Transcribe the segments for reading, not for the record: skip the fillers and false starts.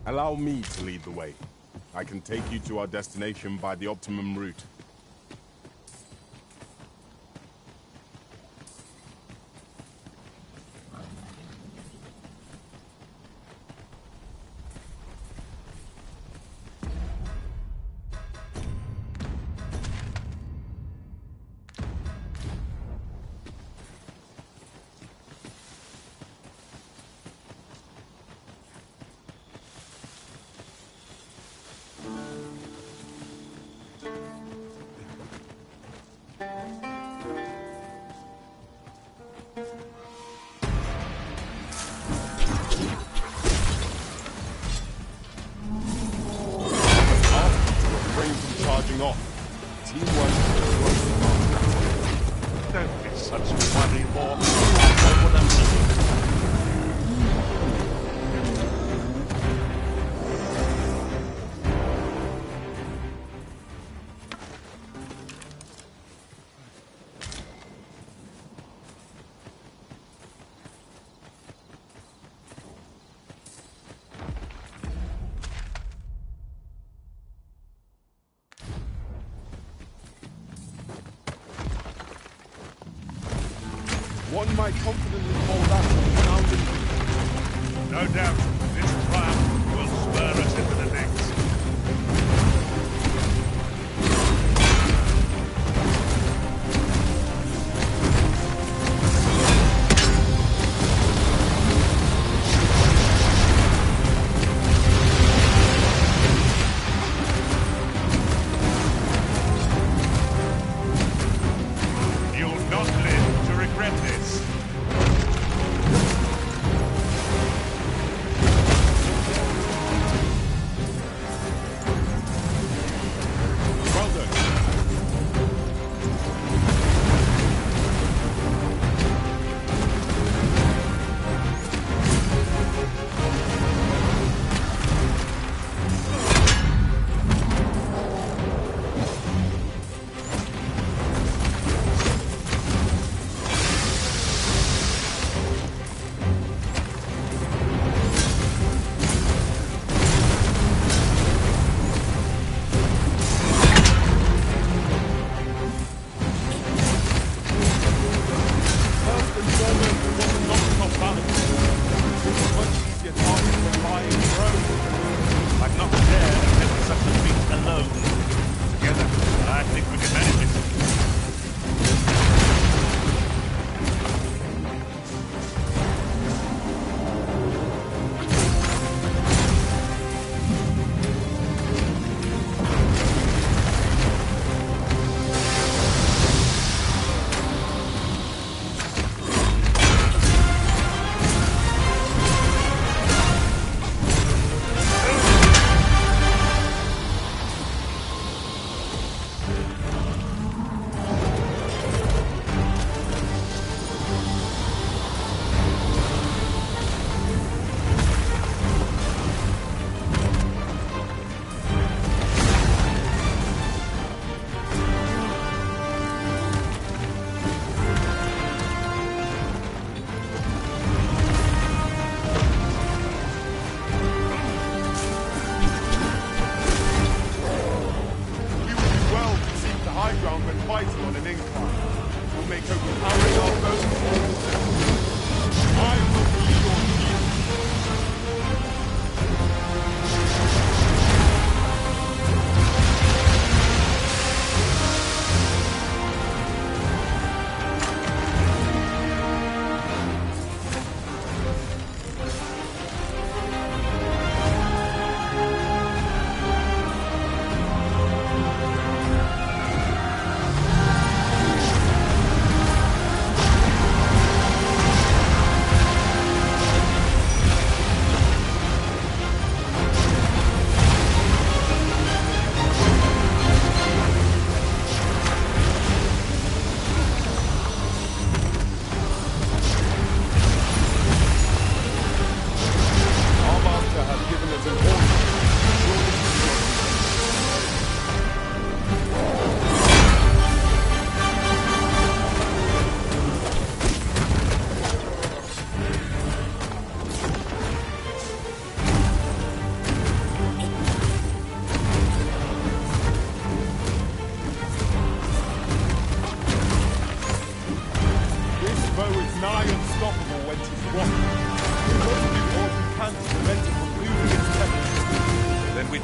Allow me to lead the way. I can take you to our destination by the optimum route. One might confidently call that a no doubt, this triumph will spur us into the next. You'll not live to regret this.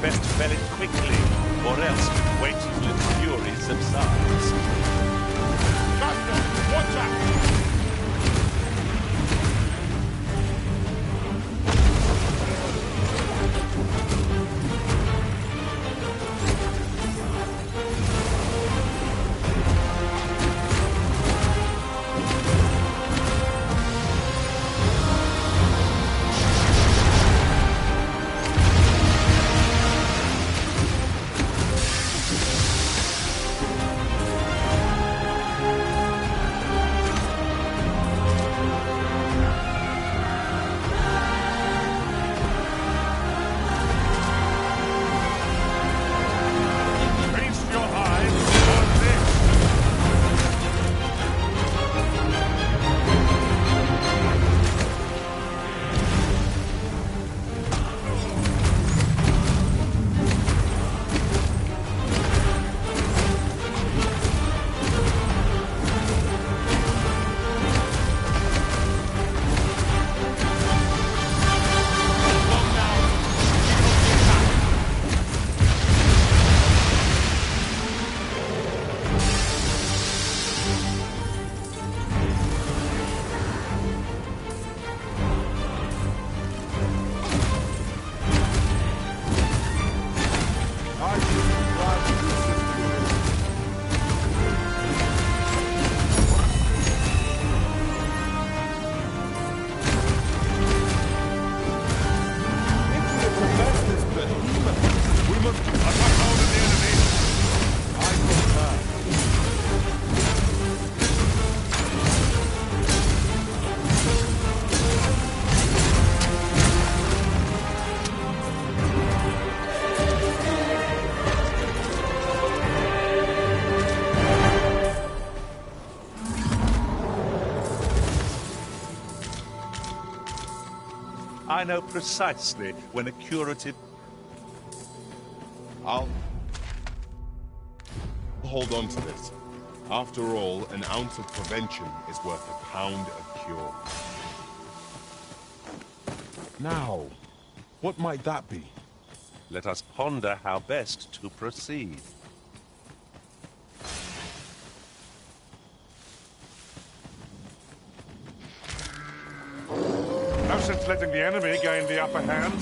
best fell it quickly, or else wait till its fury subsides. Master, watch out! I know precisely when a curative... I'll hold on to this. After all, an ounce of prevention is worth a pound of cure. Now, what might that be? Let us ponder how best to proceed. No sense letting the enemy gain the upper hand.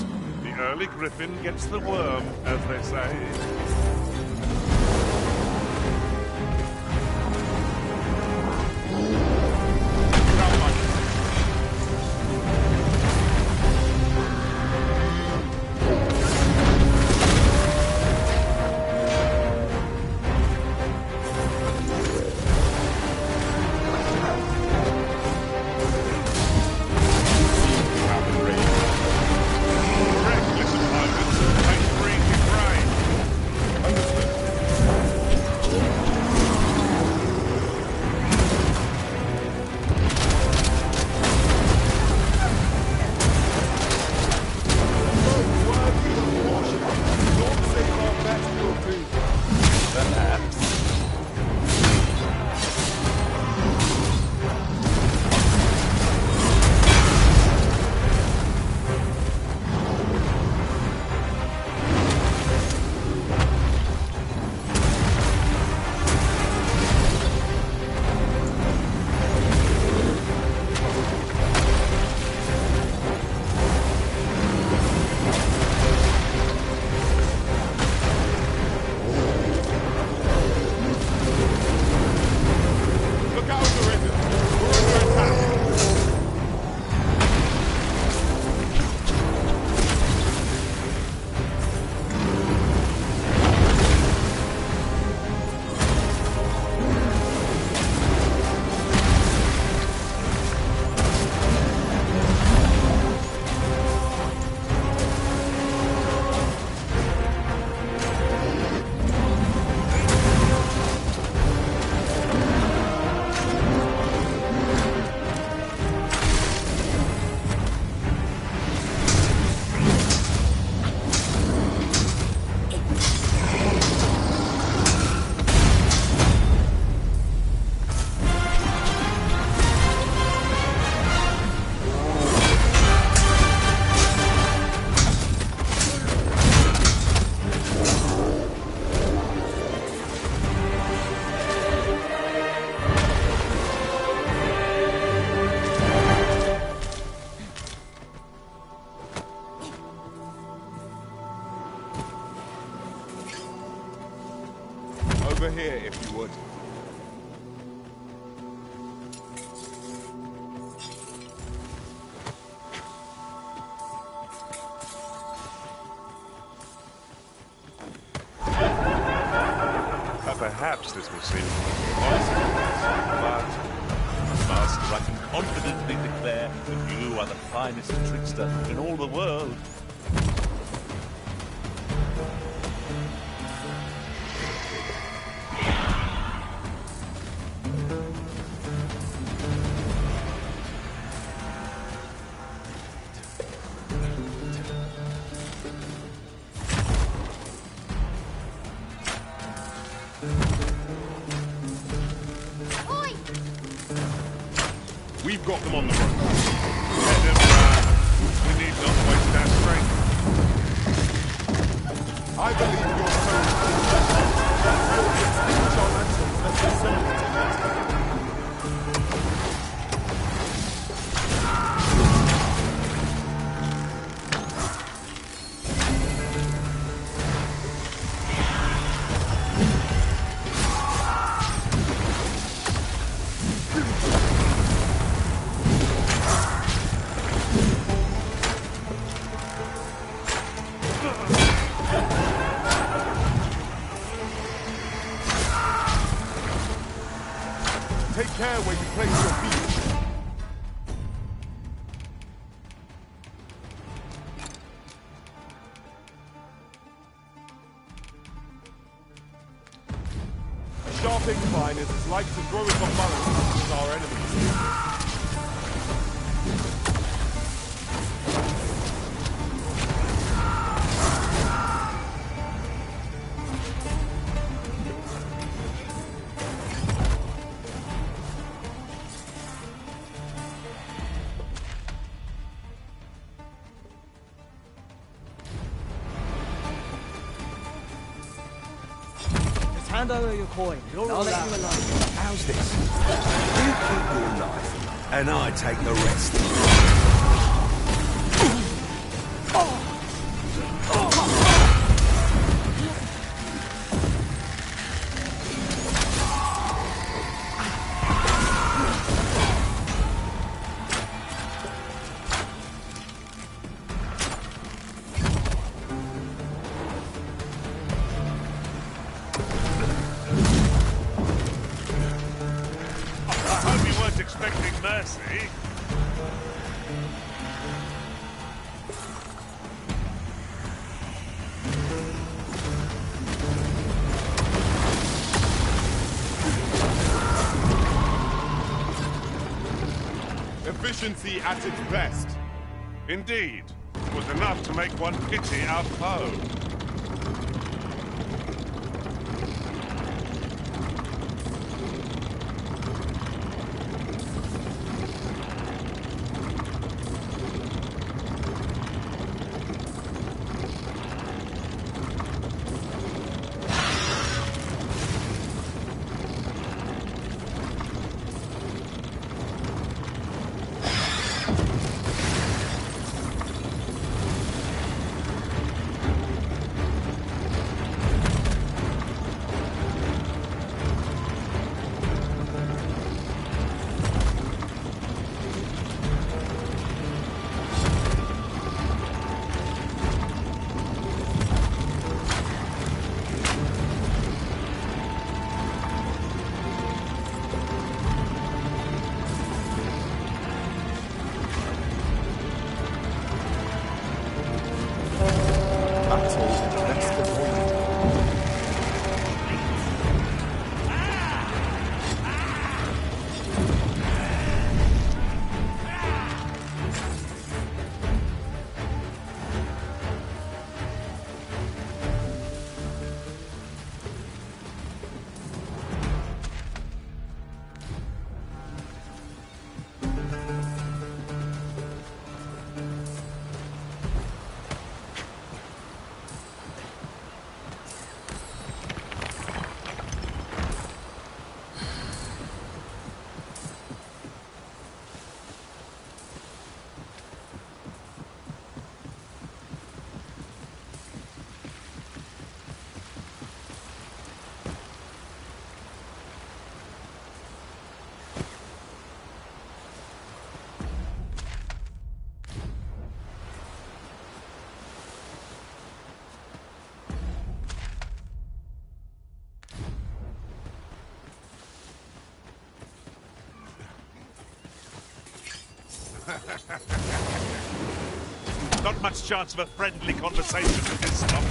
The early griffin gets the worm, as they say. Over here, if you would. Perhaps this will seem impossible, but Master, I can confidently declare that you are the finest trickster in all the world. We've got them on the run. let them we need not waste our strength. I believe your soul Take care where you place your feet. A sharp incline is as like to throw us off balance as our enemies. Hand over your coin. I'll let you alone. How's this? You keep your life, and I take the rest. Expecting mercy. Efficiency at its best. Indeed, it was enough to make one pity our foe. Not much chance of a friendly conversation with this lot.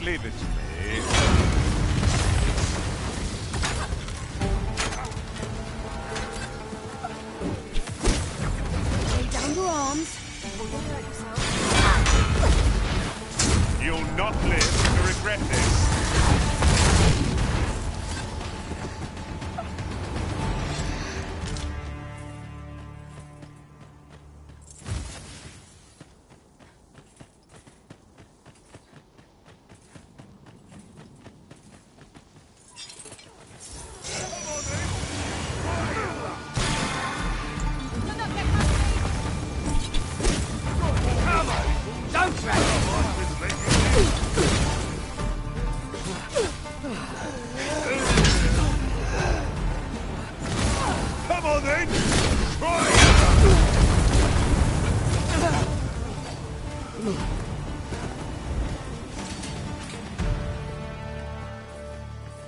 Leave it to me. Lay down your arms, or you'll hurt yourself. You'll not live to regret this. Come on then! Try!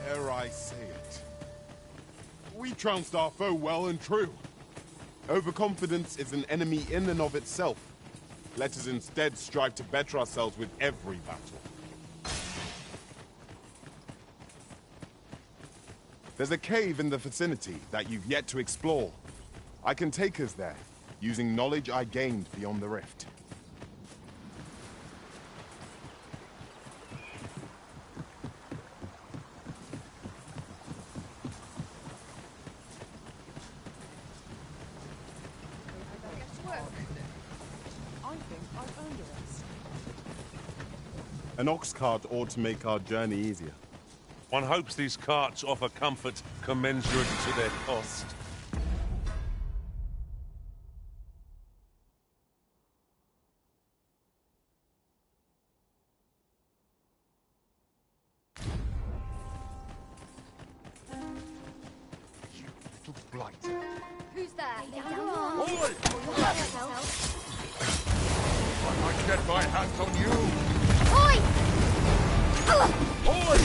Dare I say it? We trounced our foe well and true. Overconfidence is an enemy in and of itself. Let us instead strive to better ourselves with every battle. There's a cave in the vicinity that you've yet to explore. I can take us there, using knowledge I gained beyond the rift. An ox cart ought to make our journey easier. One hopes these carts offer comfort commensurate to their cost. You little blighter. Who's there? Lay down your arms, or you'll hurt yourself. I might get my hands on you! Oi! Oi!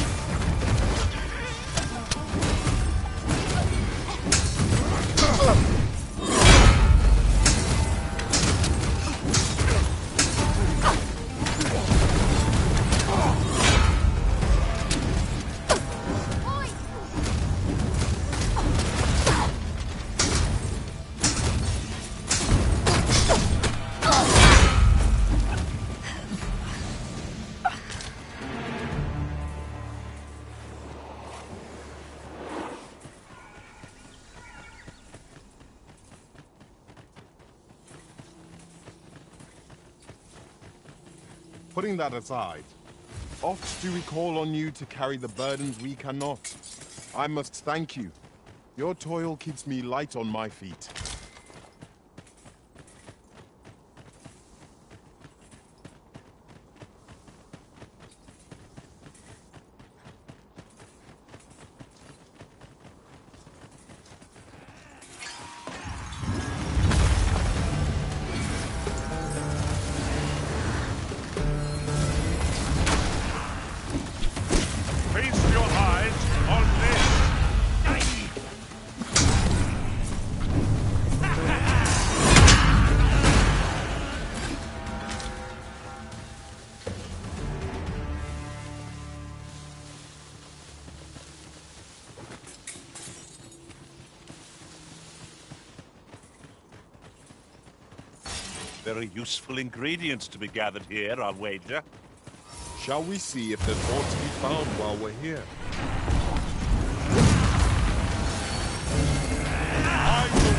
Putting that aside, oft do we call on you to carry the burdens we cannot. I must thank you. Your toil keeps me light on my feet. Feast your eyes on this! Very useful ingredients to be gathered here, I'll wager. Shall we see if there's aught to be found while we're here? I will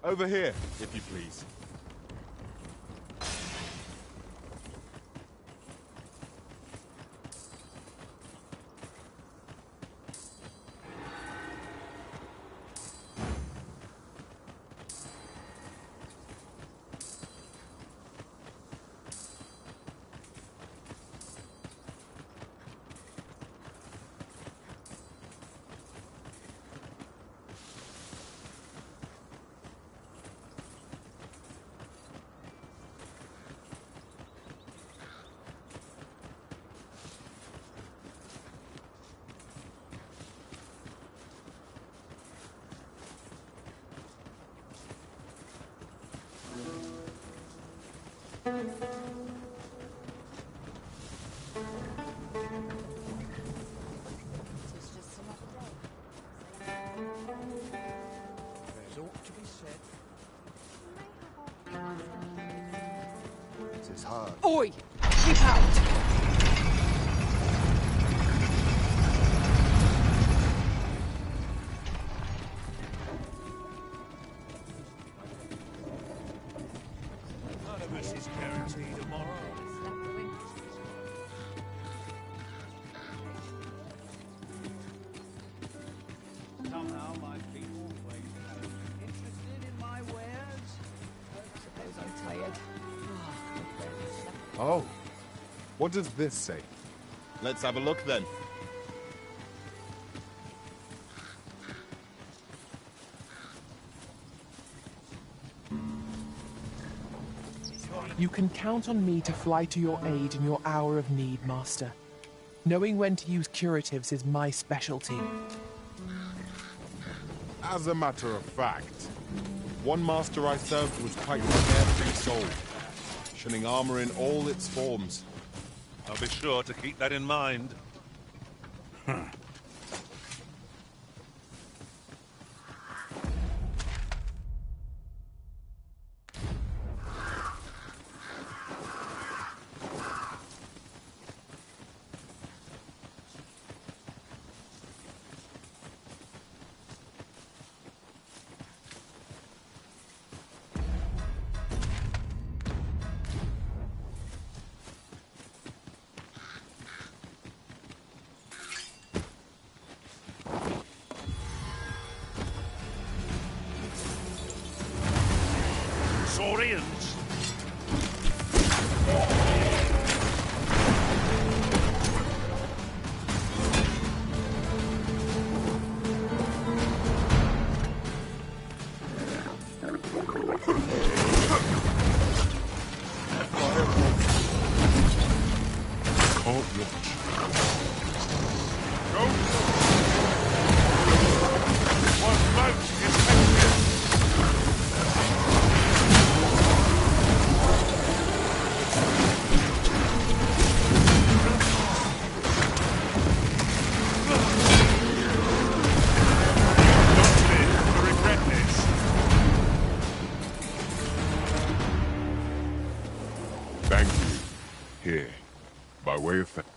Over here, if you please. There's ought to be said. It is hard. Oi! Keep out! None of us is guaranteed tomorrow. Somehow my people always interested in my wares. Suppose I'm tired. Oh. What does this say? Let's have a look then. You can count on me to fly to your aid in your hour of need, Master. Knowing when to use curatives is my specialty. As a matter of fact, one master I served was quite a carefree soul, shunning armor in all its forms. I'll be sure to keep that in mind. Saurians! Thank you. Here, by way of thanks.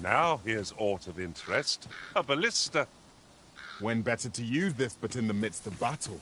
Now here's aught of interest. A ballista. When better to use this but in the midst of battle?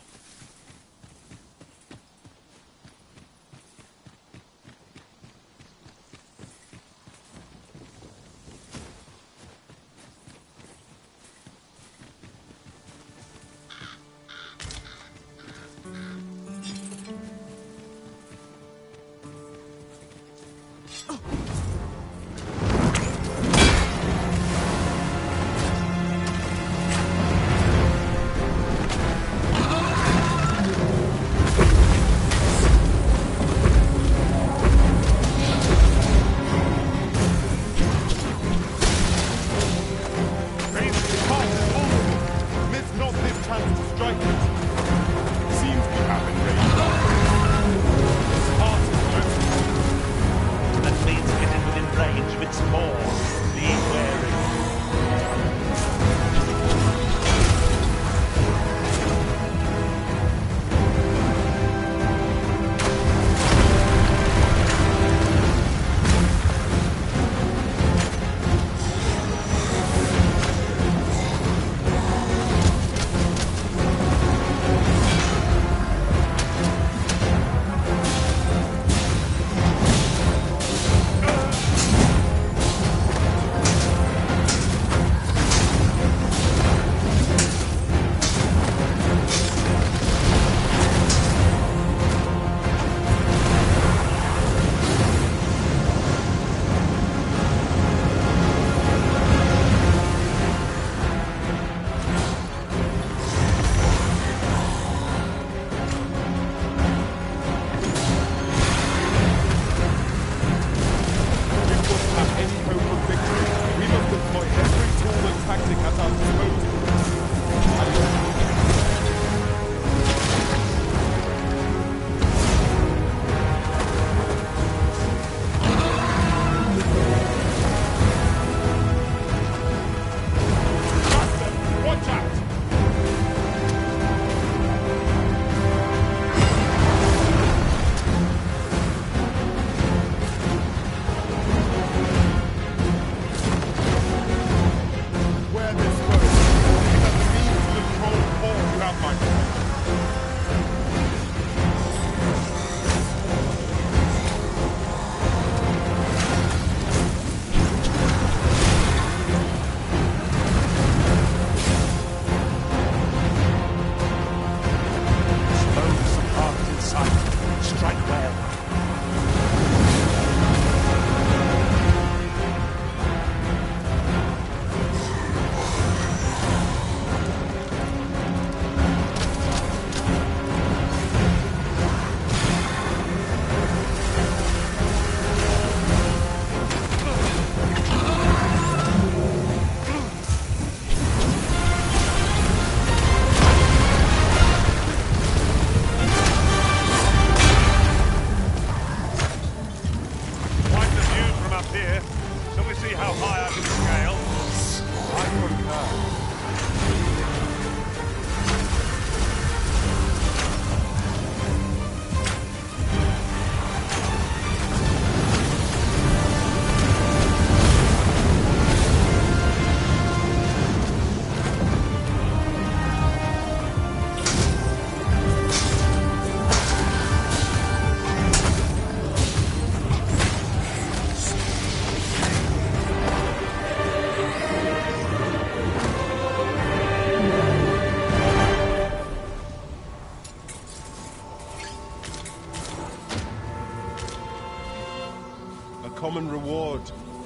common reward.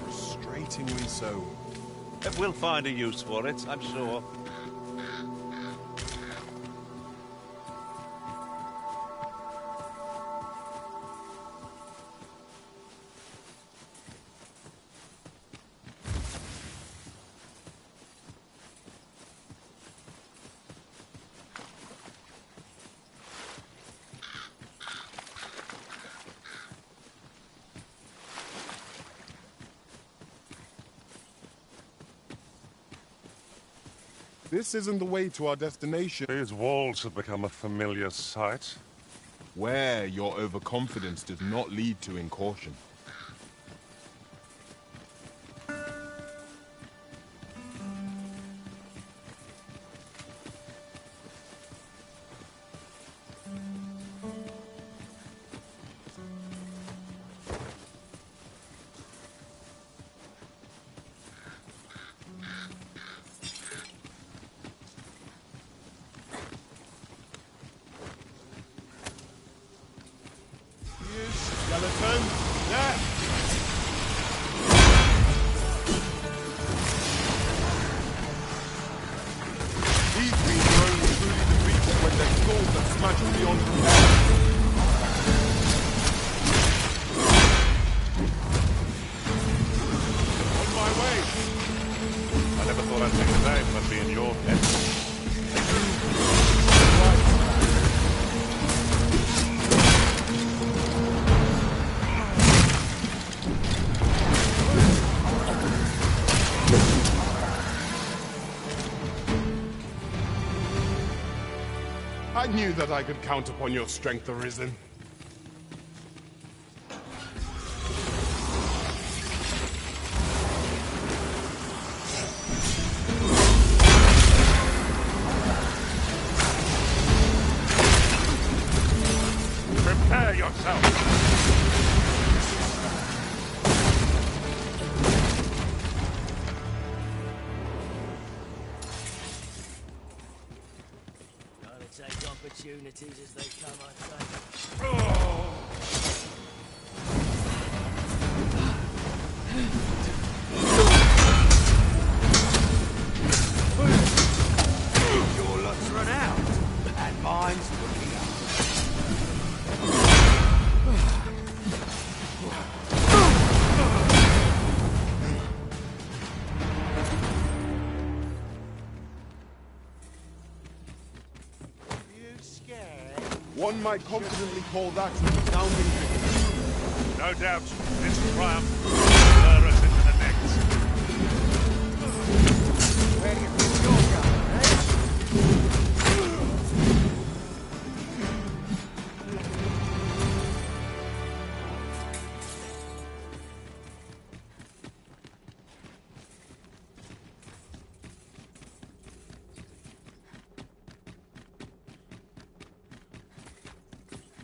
Frustratingly so. We'll find a use for it, I'm sure. This isn't the way to our destination. These walls have become a familiar sight. Where your overconfidence does not lead to incaution. Skeleton, there! These beings are only truly defeated when their skulls are smashed beyond repair. On my way! I never thought I'd see the name of be in your head. I knew that I could count upon your strength, Arisen. Prepare yourself! Take opportunities as they come, I say. Your luck's run out, and mine's looking up. One might confidently call that a resounding victory. No doubt, this triumph will lure us into the next. Where do you think you're going, eh?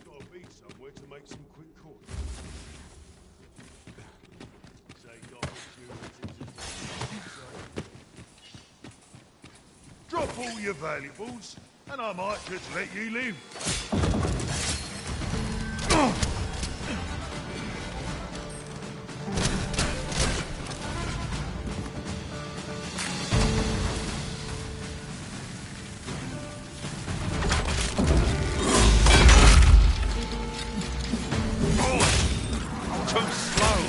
Gotta be somewhere to make some quick calls. Drop all your valuables, and I might just let you live. Too slow.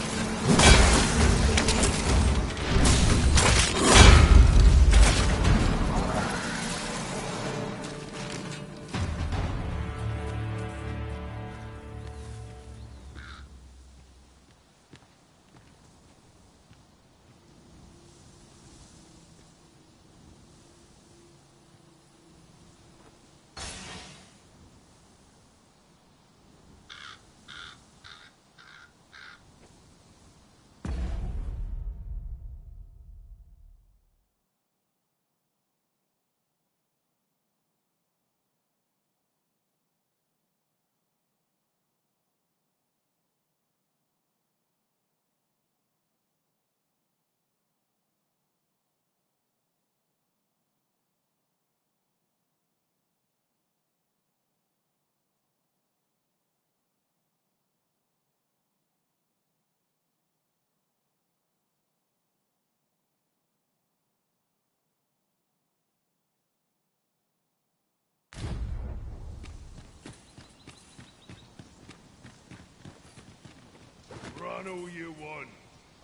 done all you want.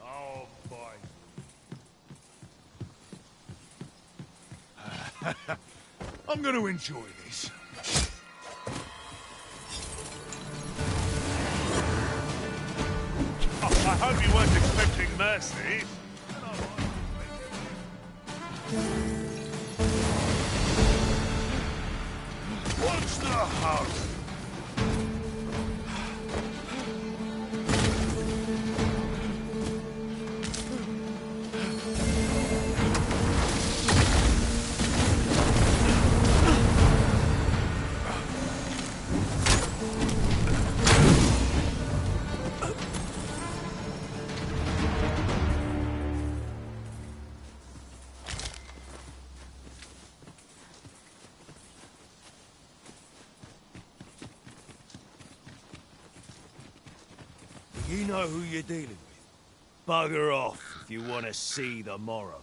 I'll bite. I'm going to enjoy this. Oh, I hope you weren't expecting mercy. What's the house? You know who you're dealing with. Bugger off if you want to see the morrow.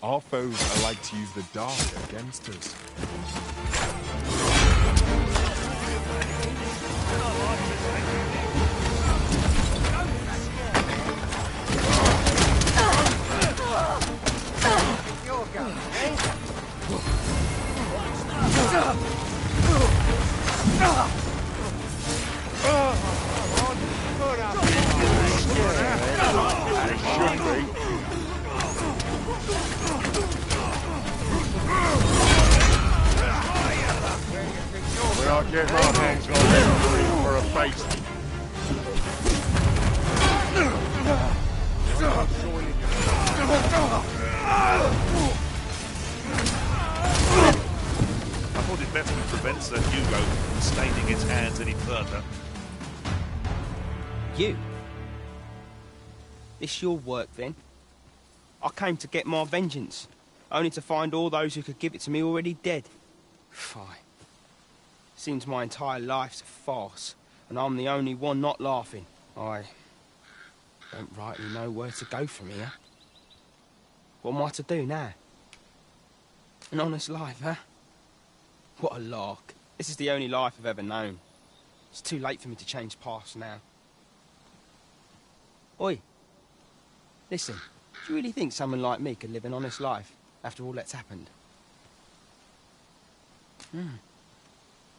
Our foes are like to use the dark against us. You're going, eh? When I get my hands on him for a face. I thought it better to prevent Sir Hugo from staining his hands any further. You? This your work, then? I came to get my vengeance, only to find all those who could give it to me already dead. Fie. Seems my entire life's a farce, and I'm the only one not laughing. I don't rightly know where to go from here. What am I to do now? An honest life, huh? What a lark. This is the only life I've ever known. It's too late for me to change paths now. Oi. Listen, do you really think someone like me could live an honest life after all that's happened?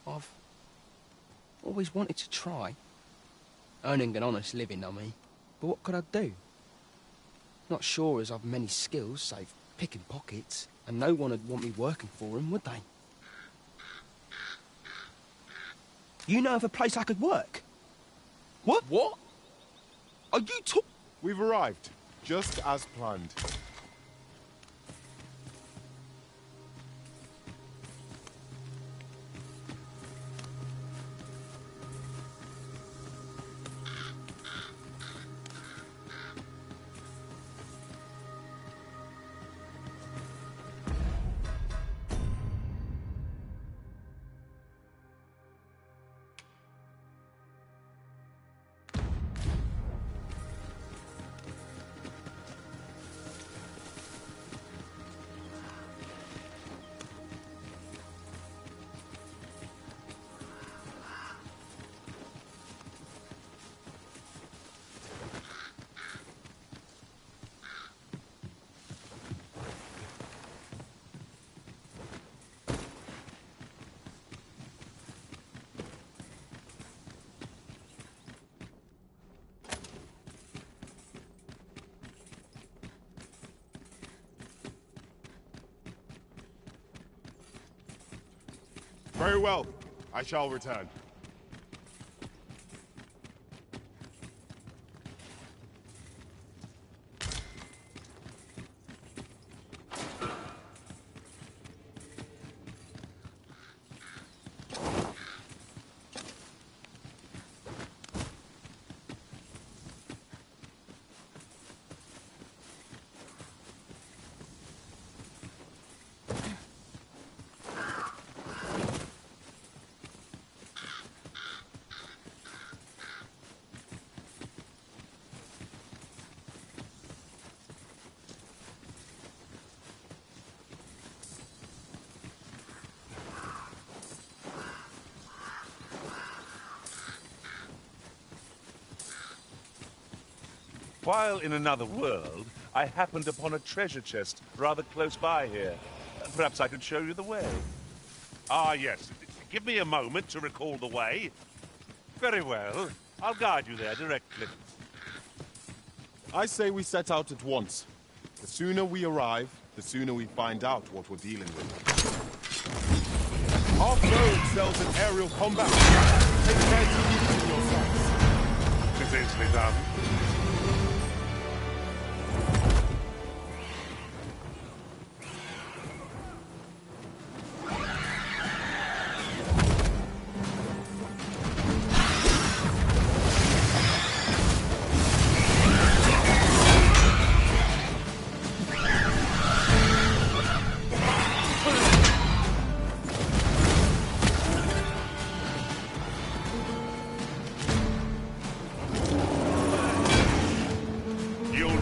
I've always wanted to try. Earning an honest living, I mean. But what could I do? Not sure as I've many skills, save picking pockets, and no one would want me working for them, would they? You know of a place I could work? What? What? Are you talking? We've arrived, just as planned. Very well. I shall return. While in another world, I happened upon a treasure chest rather close by here. Perhaps I could show you the way. Ah, yes. Give me a moment to recall the way. Very well. I'll guide you there directly. I say we set out at once. The sooner we arrive, the sooner we find out what we're dealing with. Our foe excels in aerial combat. Take care to keep it in your sights. It's easily done.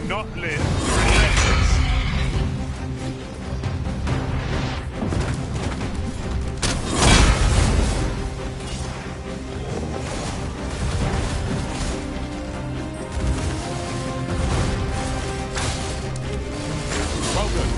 Not live. Well done.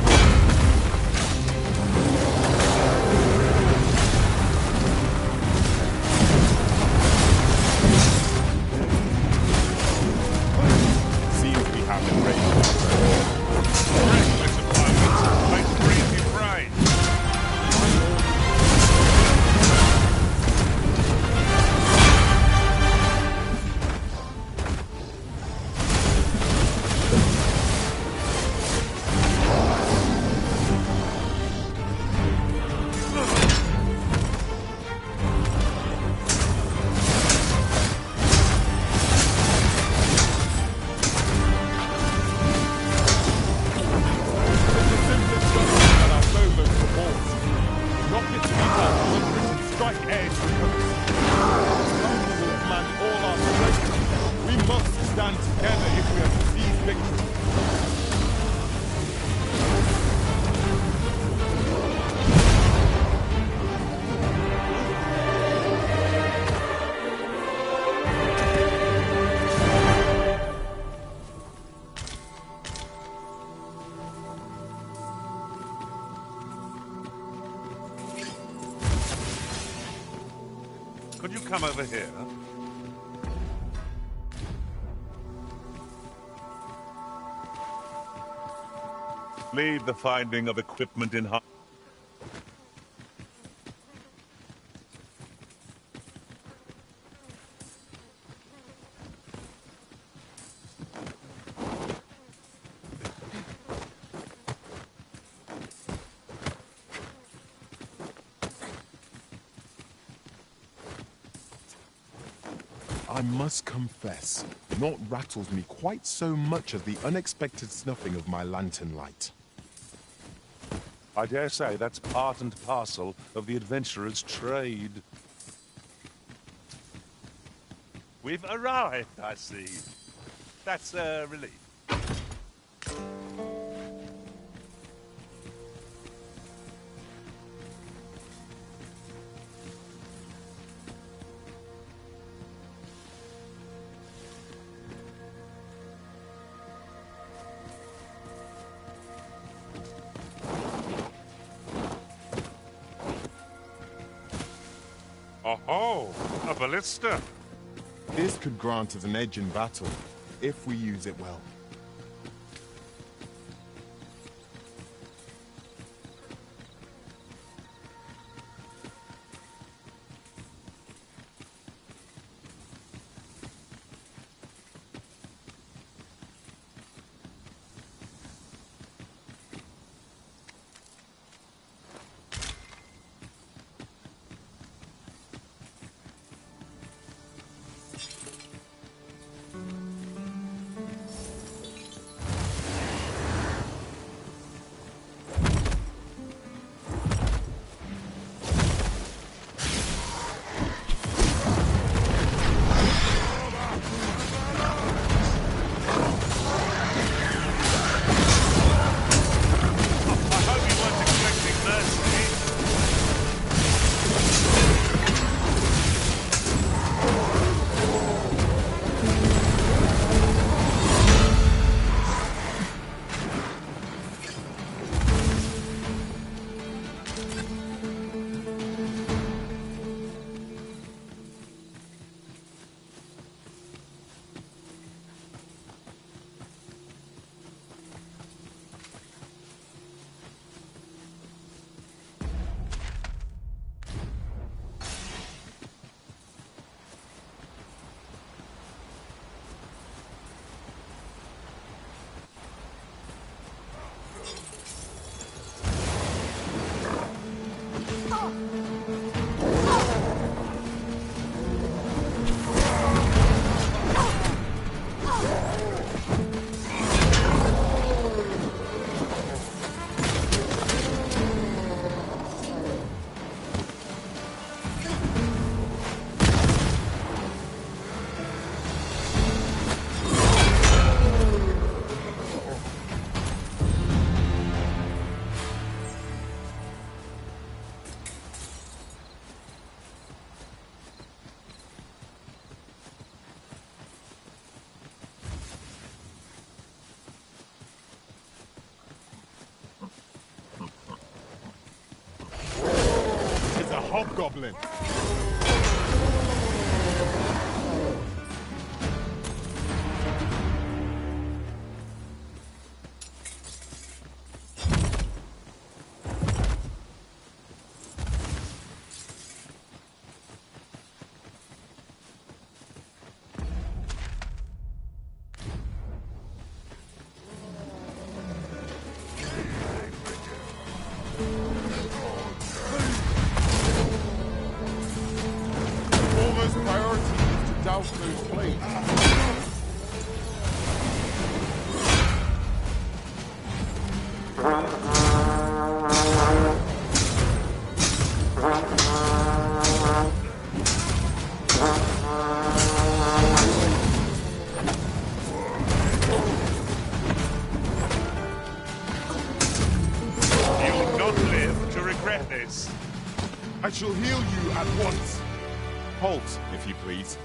Could you come over here? Leave the finding of equipment in harm. I must confess, naught rattles me quite so much as the unexpected snuffing of my lantern light. I dare say that's part and parcel of the adventurer's trade. We've arrived, I see. That's a relief. Oh, a ballista. This could grant us an edge in battle, if we use it well. hobgoblin. Foremost priority is to douse those flames. You'll not live to regret this. I shall heal you at once. Halt, if you please.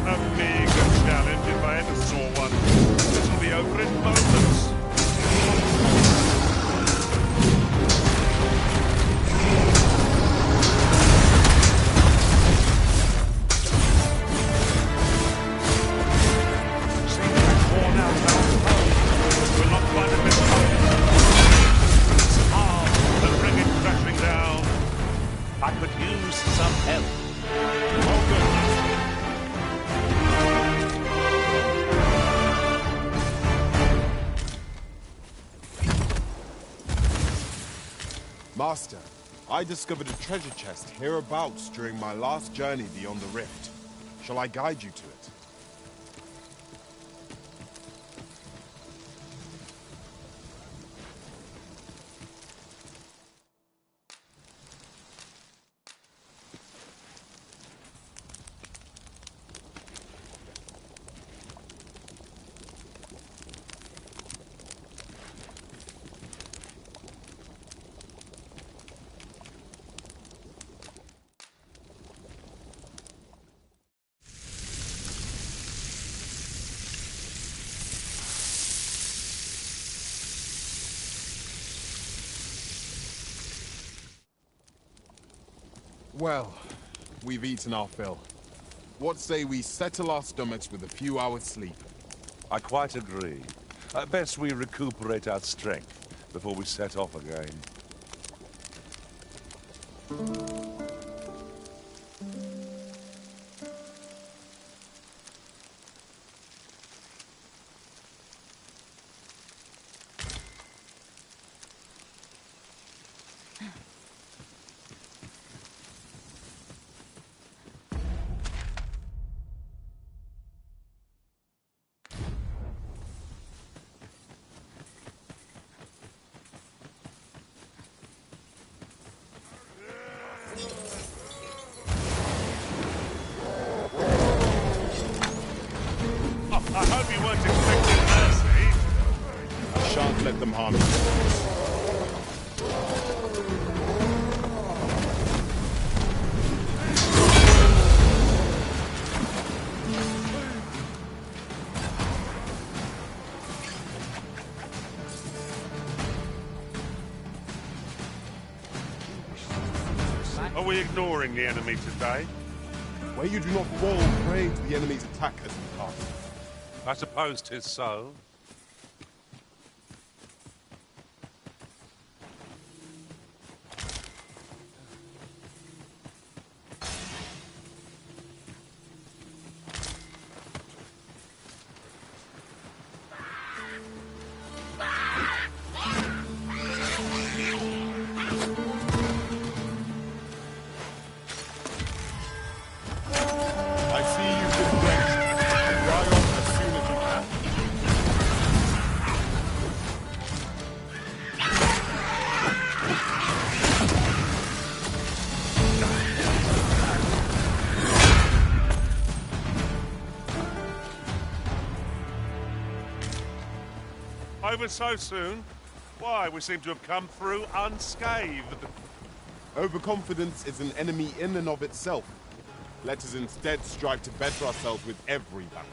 A mega challenge if I ever saw one. This'll be over in moments. Seems we've worn out our pole. We'll not find a bit of arm and bring it crashing down. I could use some help. Oh, good. Master, I discovered a treasure chest hereabouts during my last journey beyond the rift. Shall I guide you to it? Well, we've eaten our fill. What say we settle our stomachs with a few hours' sleep? I quite agree. Best we recuperate our strength before we set off again. I hope you weren't expecting mercy. I shan't let them harm you. Are we ignoring the enemy today? Where you do not fall prey to the enemy's attack as we pass. I suppose 'tis so. I see you've been drenched. Dry off as soon as you can. Over so soon? Why, we seem to have come through unscathed. Overconfidence is an enemy in and of itself. Let us instead strive to better ourselves with every battle.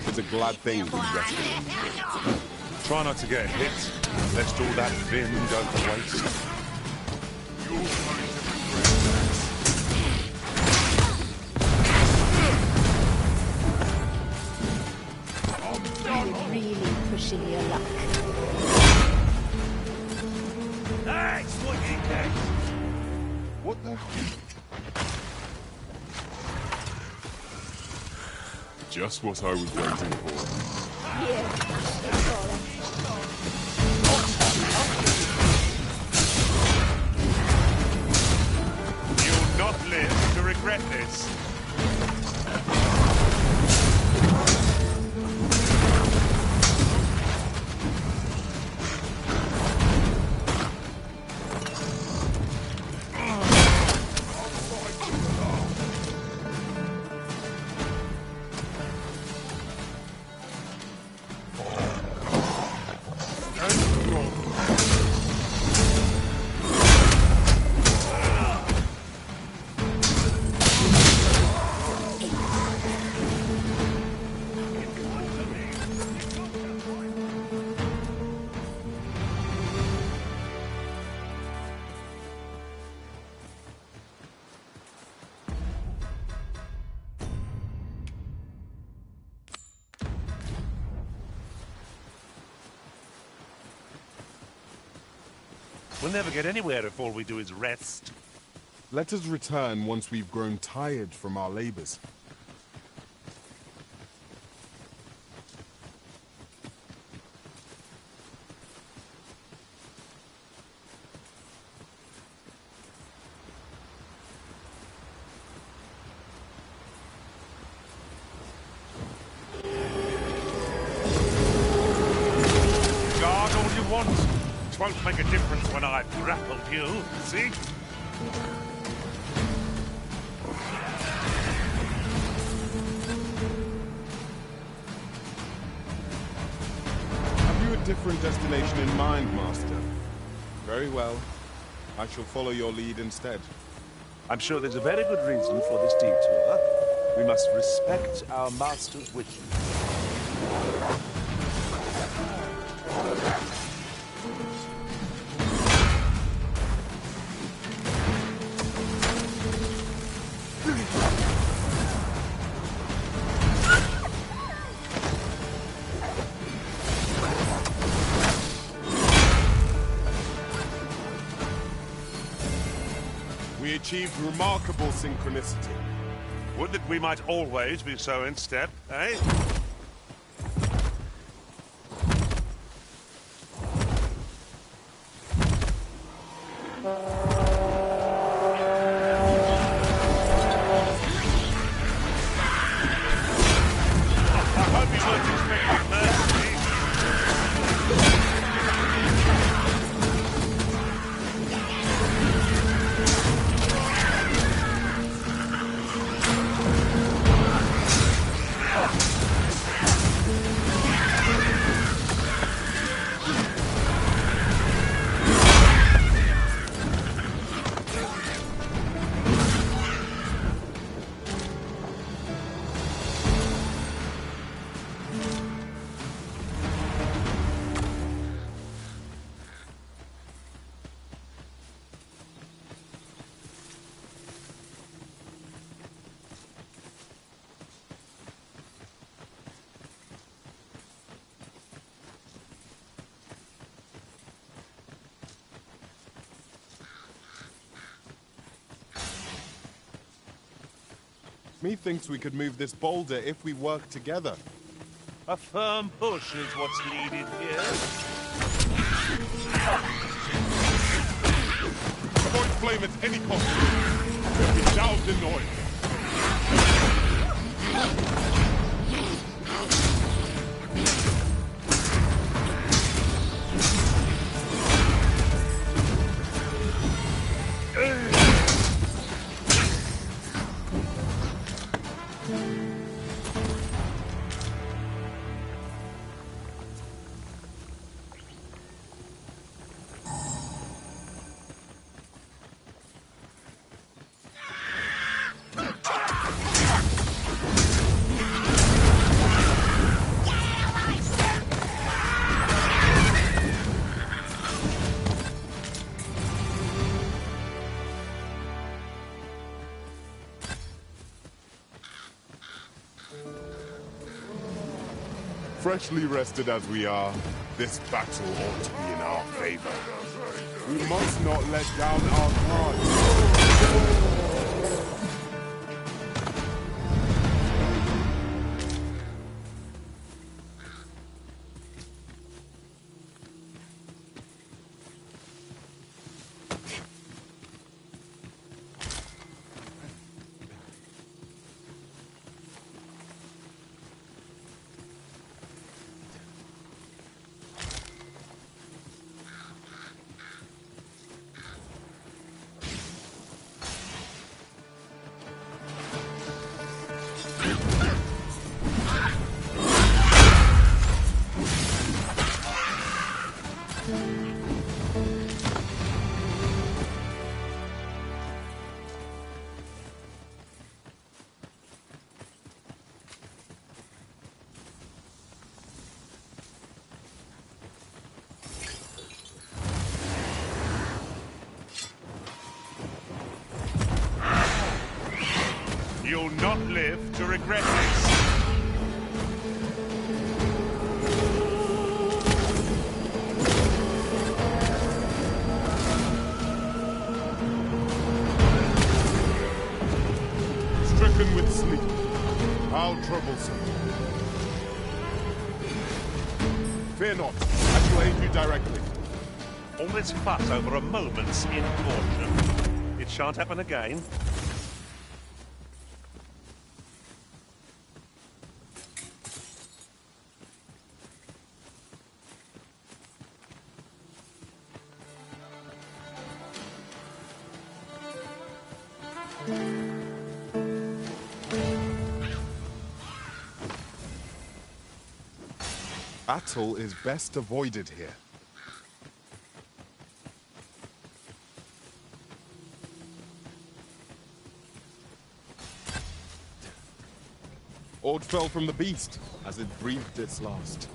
It's a glad thing to be rested. Try not to get hit, lest all that vim go to waste. You're going to regret You're really pushing your luck. That's what you get. What the? Just what I was waiting for. Yeah. You'll not live to regret this. We'll never get anywhere if all we do is rest. Let us return once we've grown tired from our labors. Guard all you want. It won't make a difference when I've grappled you, see? Have you a different destination in mind, Master? Very well. I shall follow your lead instead. I'm sure there's a very good reason for this detour. We must respect our master's wishes. We achieved remarkable synchronicity. Would that we might always be so in step, eh? I hope you weren't expecting mercy. Methinks we could move this boulder if we work together. A firm push is what's needed here. Avoid flame at any cost. We'll be doused in oil. Freshly rested as we are, this battle ought to be in our favor. We must not let down our guard. You'll not live to regret this. Stricken with sleep. How troublesome. Fear not. I shall aid you directly. All this fuss over a moment's incaution. It shan't happen again. Battle is best avoided here. Ord fell from the beast as it breathed its last.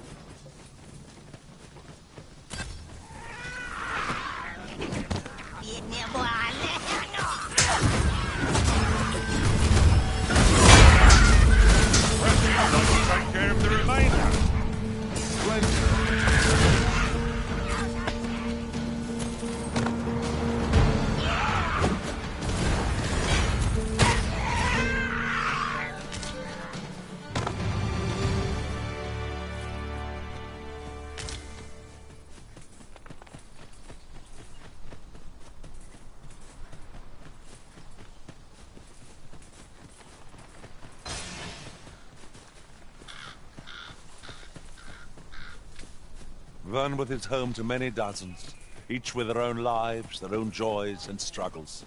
Take care of the remainder. Vernworth is home to many dozens, each with their own lives, their own joys and struggles.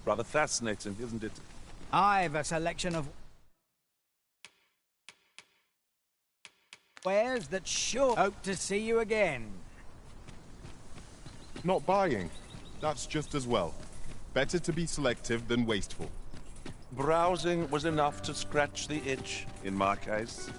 Rather fascinating, isn't it? I've a selection of wares that sure hope to see you again. Not buying. That's just as well. Better to be selective than wasteful. Browsing was enough to scratch the itch, in my case.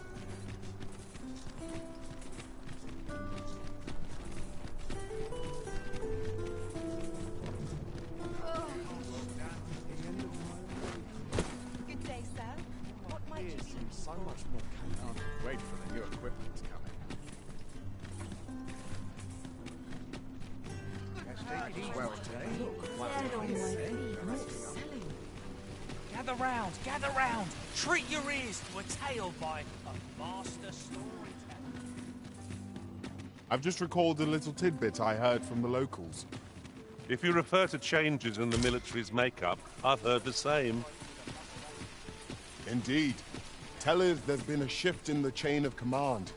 Gather round, gather round. Treat your ears to a tale by a master storyteller. I've just recalled a little tidbit I heard from the locals. If you refer to changes in the military's makeup, I've heard the same. Indeed. Tell us there's been a shift in the chain of command.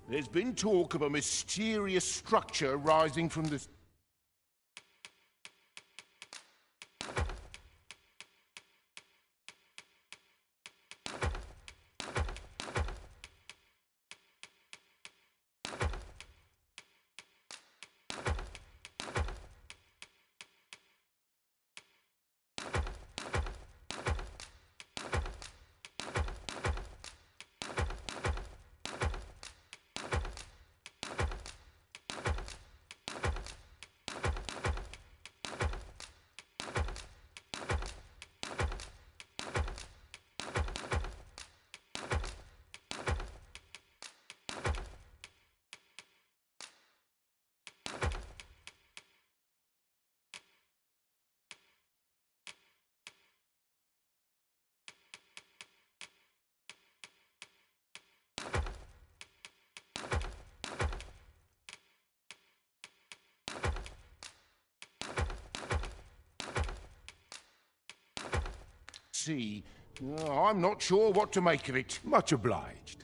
There's been talk of a mysterious structure rising from the... See, I'm not sure what to make of it. Much obliged.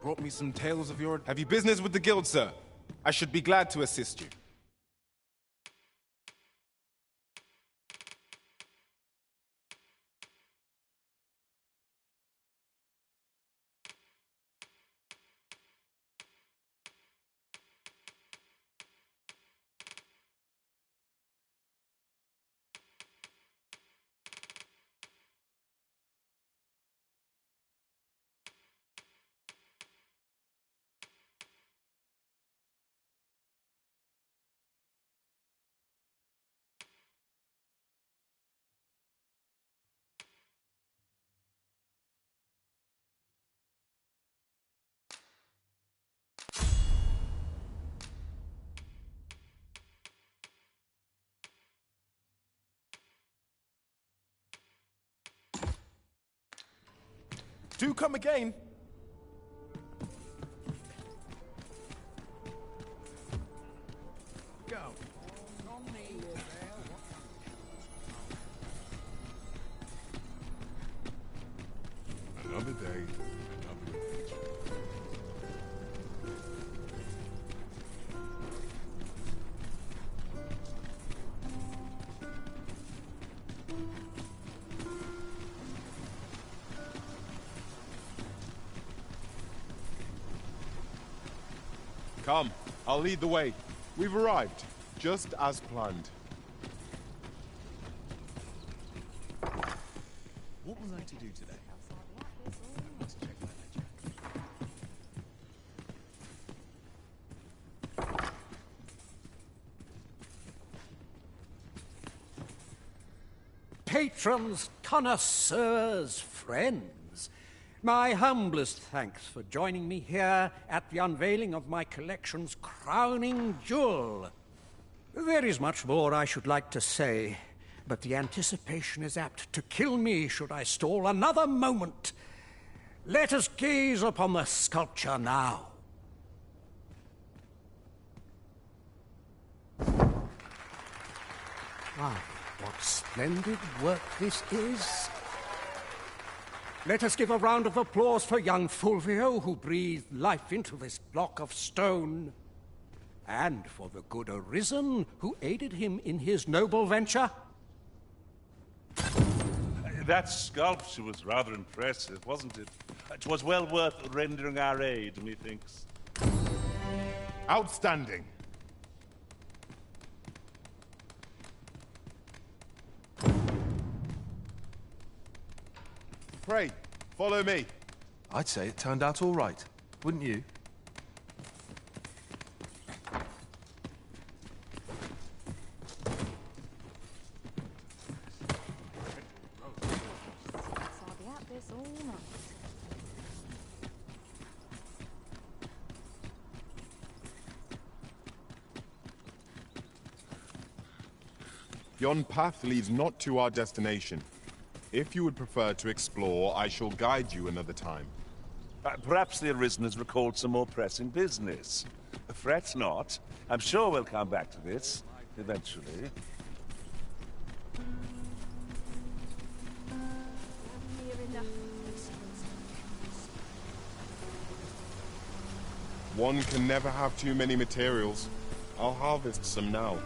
Brought me some tales of your... Have you business with the guild, sir? I should be glad to assist you. Do come again. Go. Another day, another adventure. Come, I'll lead the way. We've arrived, just as planned. What was I to do today? I must check my ledger. Patrons, connoisseurs, friends, my humblest thanks for joining me here at the unveiling of my collection's crowning jewel. There is much more I should like to say, but the anticipation is apt to kill me should I stall another moment. Let us gaze upon the sculpture now. Ah, what splendid work this is. Let us give a round of applause for young Fulvio, who breathed life into this block of stone. And for the good Arisen, who aided him in his noble venture. That sculpture was rather impressive, wasn't it? It was well worth rendering our aid, methinks. Outstanding. Pray, follow me. I'd say it turned out all right, wouldn't you? Yon path leads not to our destination. If you would prefer to explore, I shall guide you another time. Perhaps the Arisen has recalled some more pressing business. Fret not. I'm sure we'll come back to this, eventually. One can never have too many materials. I'll harvest some now.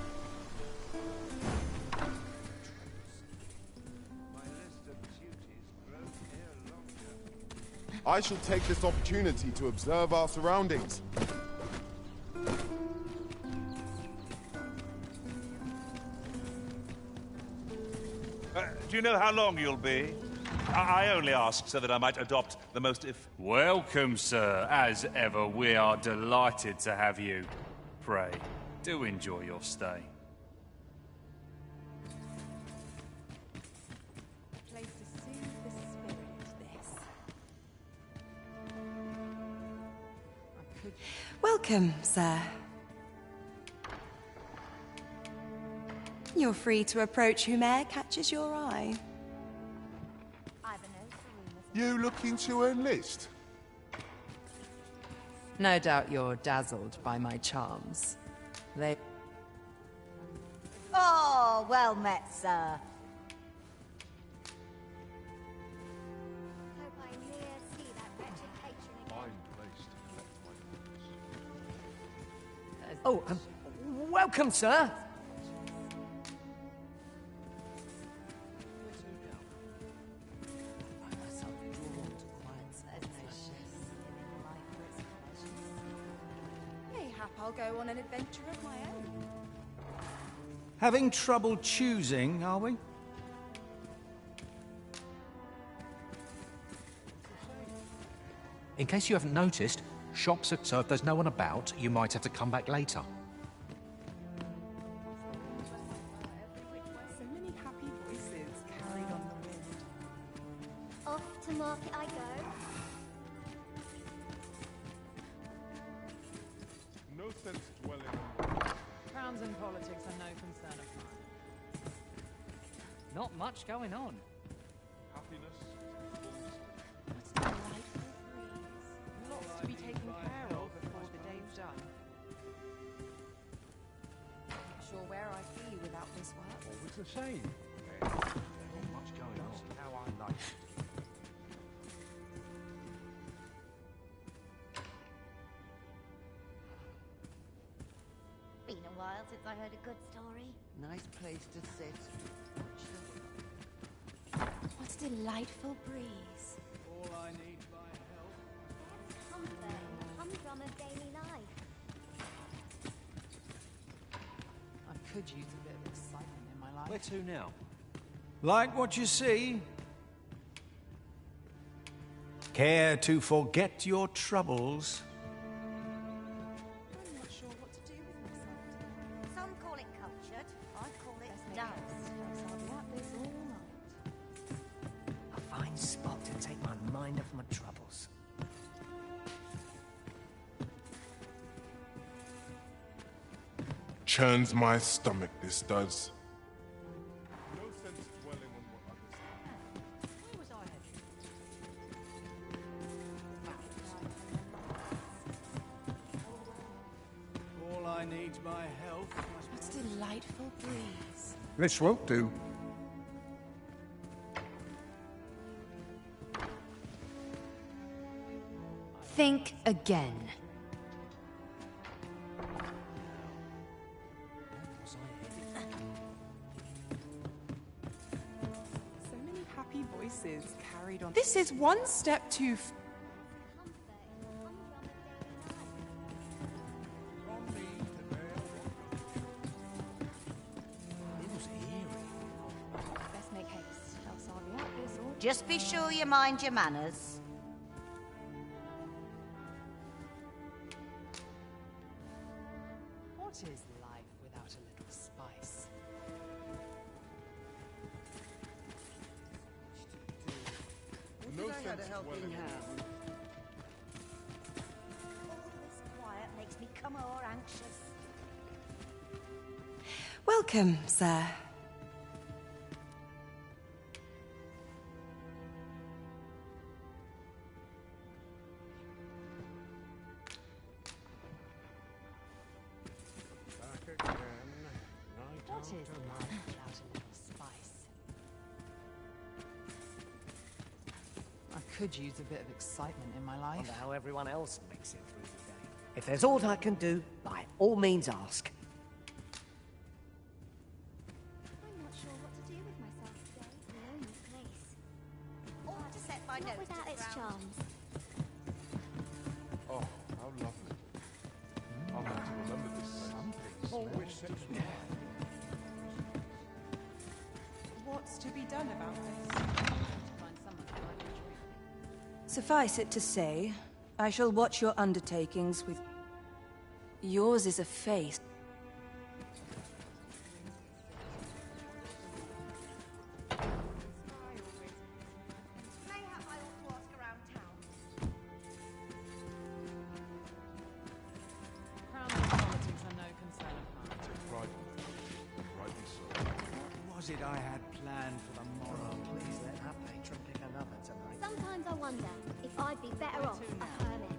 I shall take this opportunity to observe our surroundings. Do you know how long you'll be? I only ask so that I might adopt the most Welcome, sir. As ever, we are delighted to have you. Pray, do enjoy your stay. Place to soothe the spirit, this. Welcome, sir. You're free to approach whome'er catches your eye. You looking to enlist? No doubt you're dazzled by my charms. They... Oh, well met, sir. Hope I near see that wretched patron again. Oh, welcome, sir. Mayhap I'll go on an adventure of my own. Having trouble choosing, are we? In case you haven't noticed, shops are so if there's no one about, you might have to come back later. So many happy voices carried on the wind. Off to market I go. No sense dwelling on... Crowns and politics are no concern of mine. Not much going on. Happiness. What's the delightful breeze? Lots to be taken care of before the day's done. Not sure where I'd be without this work. Always the same. Not much going on. How I like it. Been a while since I heard a good story. Nice place to sit. What's delightful breeze? All I need my help. Comfort and humdrum of daily life. I could use a bit of excitement in my life. Where to now? Like what you see? Care to forget your troubles? I'm not sure what to do with myself. Some call it cultured. I call it dull. I'll be at this all night. A fine spot to take my mind off my troubles. Churns my stomach, this does. No sense dwelling on what others have. Where was I headed? All I need's my health. What's delightful breeze? This won't do. Think again. So many happy voices carried on. This is one step too. Best make haste, else I'll be at this all. Just be sure you mind your manners. What is life without a little spice? No sense dwelling on... All this quiet makes me come o'er anxious. Welcome, sir. What is life without a little spice? I could use a bit of excitement in my life. Wonder how everyone else makes it through the day. If there's aught I can do, by all means ask. I'm not sure what to do with myself today. A lonely place. Or to set my Not nose without to the its ground. charms. Oh, how lovely. I'll have to remember this place. Oh, which section? What's to be done about this? Find someone who might enjoy it. Suffice it to say, I shall watch your undertakings with... Yours is a face. Mayhap I ought to ask around town. Crown and politics are no concern of mine. Rightly so. What was it I had planned for the morrow? Please let our patron pick another tonight. Sometimes I wonder if I'd be better off a hermit.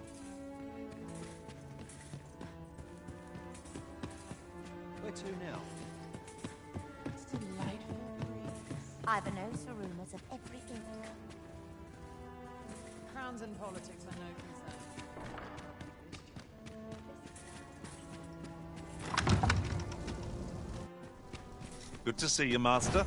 Where to now? It's delightful breeze. I've a nose for rumours of every ilk. Crowns and politics are no concern. Good to see you, Master.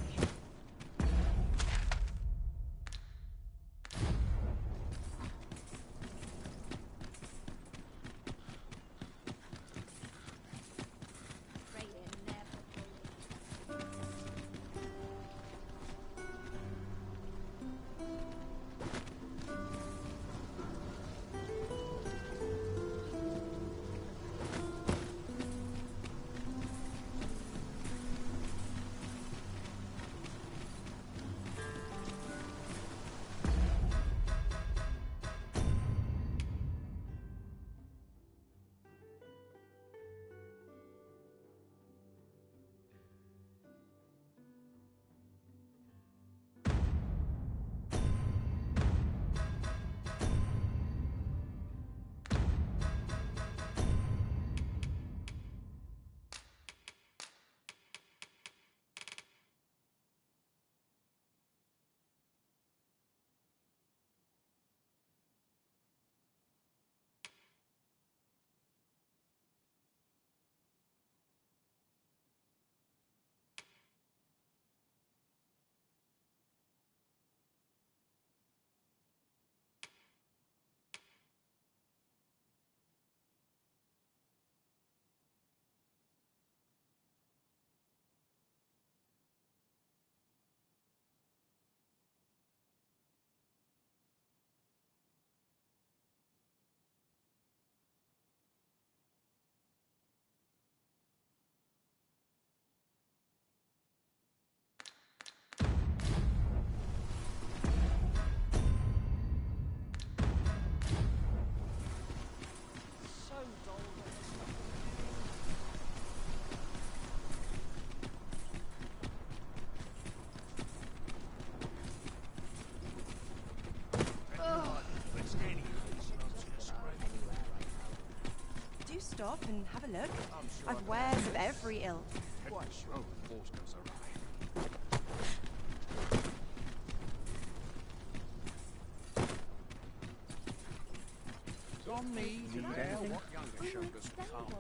Do stop and have a look. I've wares of every ilk. Quite sure the force goes awry. It's on me to tell what younger shoulders come.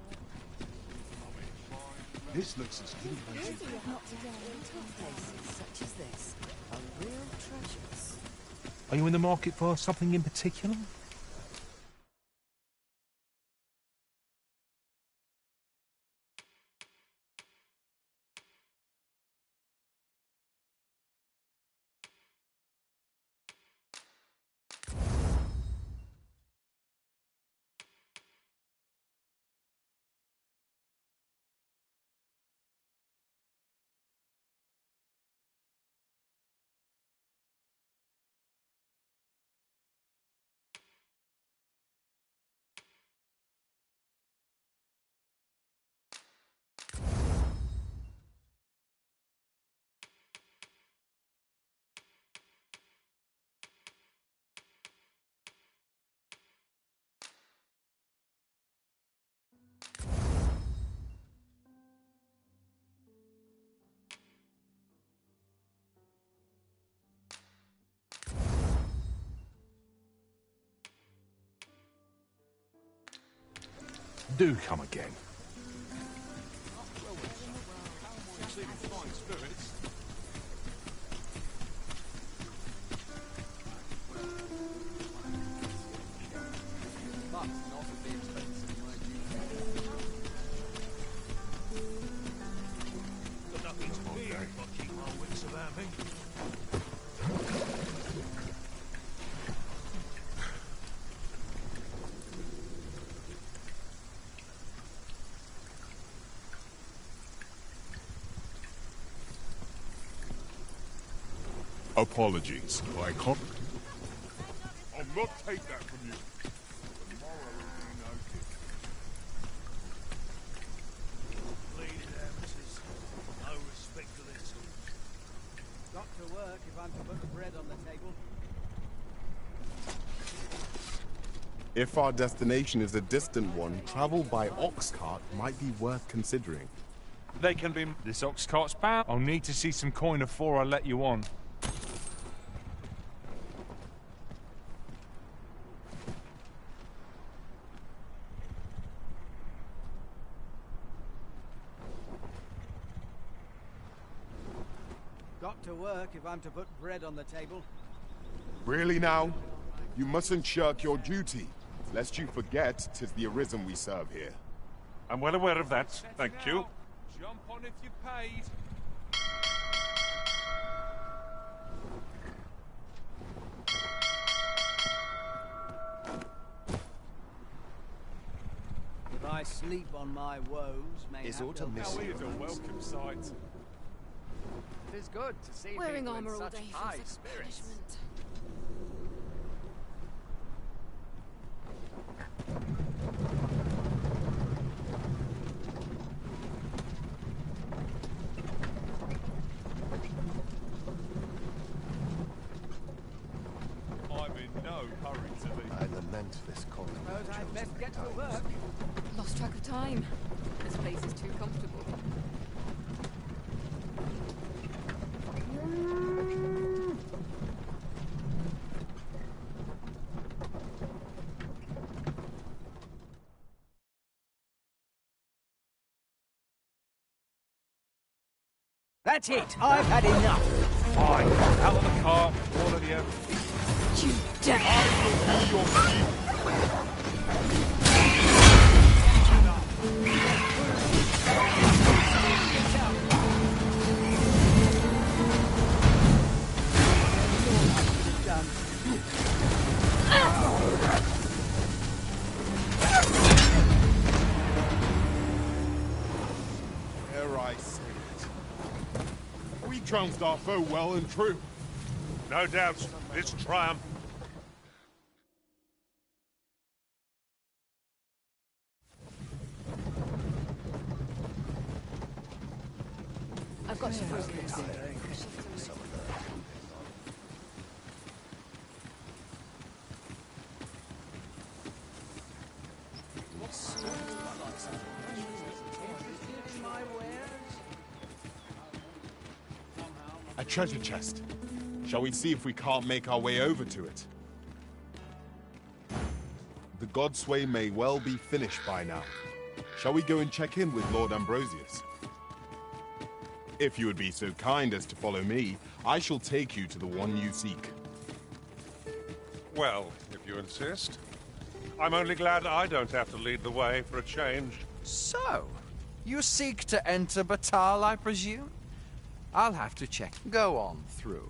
This looks as good as Pity you're not today. Places such as this are real treasures. Are you in the market for something in particular? Do come again. Apologies, I can't... I'll not take that from you. Tomorrow will be noted. Bleeding amateurs. No respect for their tools. Got to work if I'm to put the bread on the table. If our destination is a distant one, travel by ox cart might be worth considering. They can be... This ox cart's bound. I'll need to see some coin before I let you on. Got to work if I'm to put bread on the table. Really now? You mustn't shirk your duty, lest you forget 'tis the Arisen we serve here. I'm well aware of that, thank you. Jump on if you're paid. If I sleep on my woes, may Is have autumn to- missing? It's a welcome sight. It is good to see Wearing people in armor all such day high feels like spirits. punishment. I'm in no hurry to leave. I lament this calling. Suppose I'd best get to work. Lost track of time. This place is too comfortable. That's it. I've had enough. Fine. Out of the cart, all of you. You dare! Dare I say it? We trounced our foe well and true. No doubt, this triumph. I've got to focus. A treasure chest. Shall we see if we can't make our way over to it? The Godsway may well be finished by now. Shall we go and check in with Lord Ambrosius? If you would be so kind as to follow me, I shall take you to the one you seek. Well, if you insist. I'm only glad I don't have to lead the way for a change. So, you seek to enter Batal, I presume? I'll have to check. Go on through.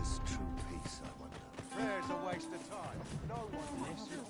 Is true peace, I wonder? Prayer's a waste of time. No one listens.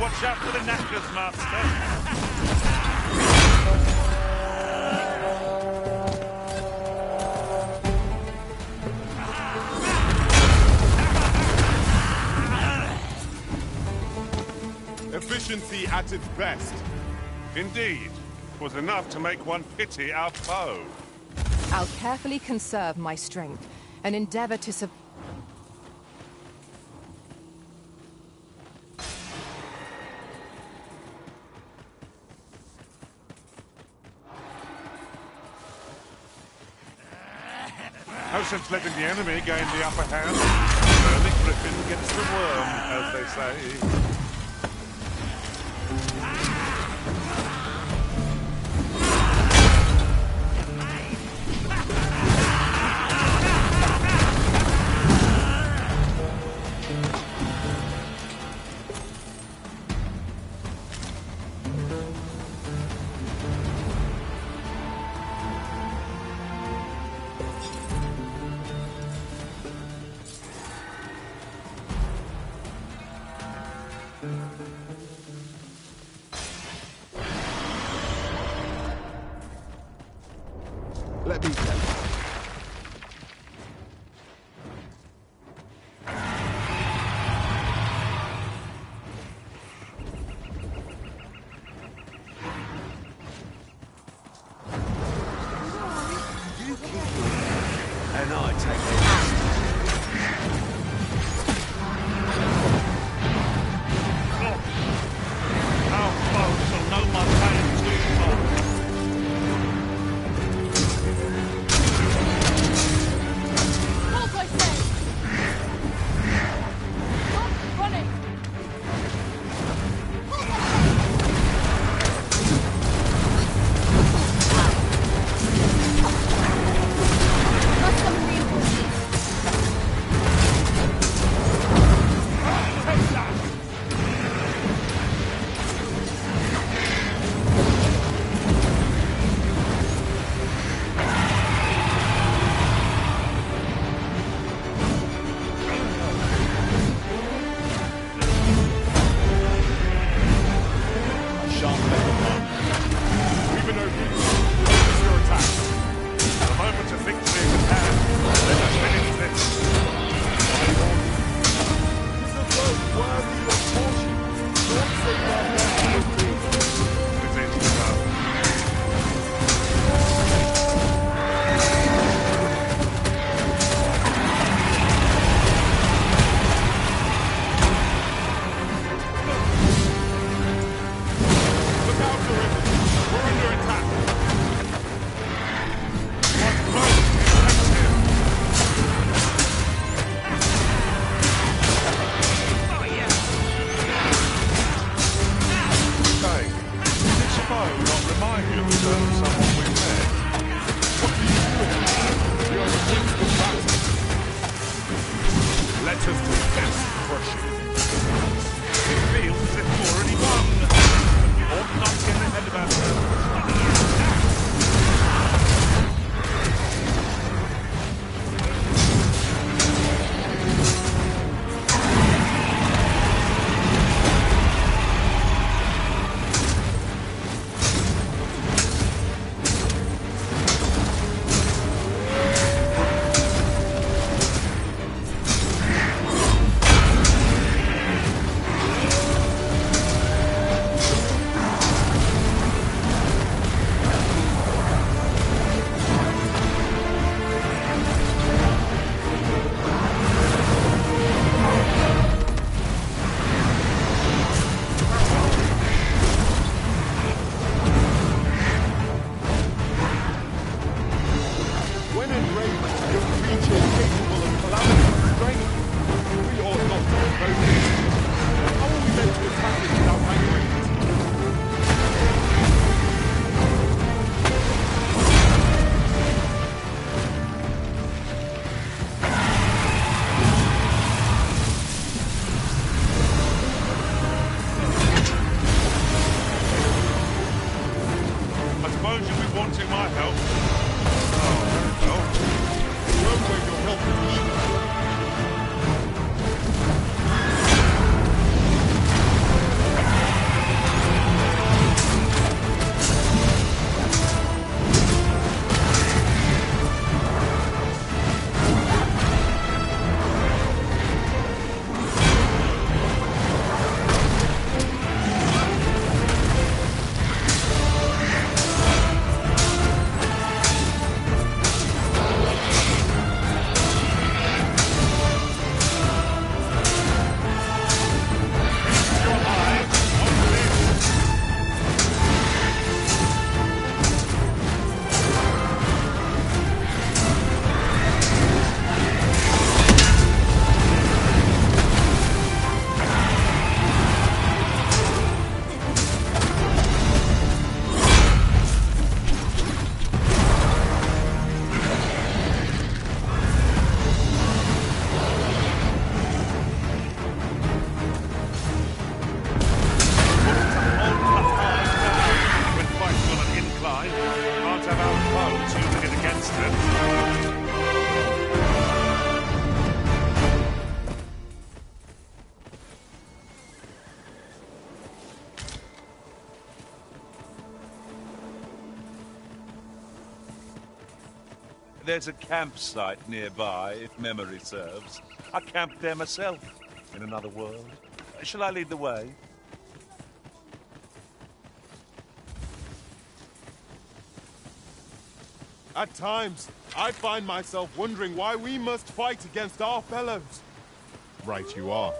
Watch out for the knackers, Master. Efficiency at its best. Indeed. Was enough to make one pity our foe. I'll carefully conserve my strength and endeavor to No sense letting the enemy gain the upper hand. Early griffin gets the worm, as they say. Let me tell you. And I take the Our foe shall know my pain too long. Hold, I say! Stop running! Hold, I say! Let's come reinforcements. Take that! I shan't let them run. We've been open. Focus your attack. The moment of victory is at hand. Let us finish this. Is a road worthy of caution. Don't say that with me. It is enough. Look out for it. We're under attack. One close is active. Say, did this foe not remind you of someone we met? What do you do? You're the king of battle. Let us dispense crushing. It feels as if we've already won. We ought not get ahead of ourselves. When enraged, your creature is capable of calamity and strength. We ought not to provoke it. How are we meant to attack it without angering it? I suppose you'll be wanting my help. Road where your help is needed. fine. Can't have our foes using it against them. There's a campsite nearby, if memory serves. I camped there myself, in another world. Shall I lead the way? At times, I find myself wondering why we must fight against our fellows. Right you are.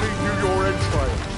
feed you your entrails.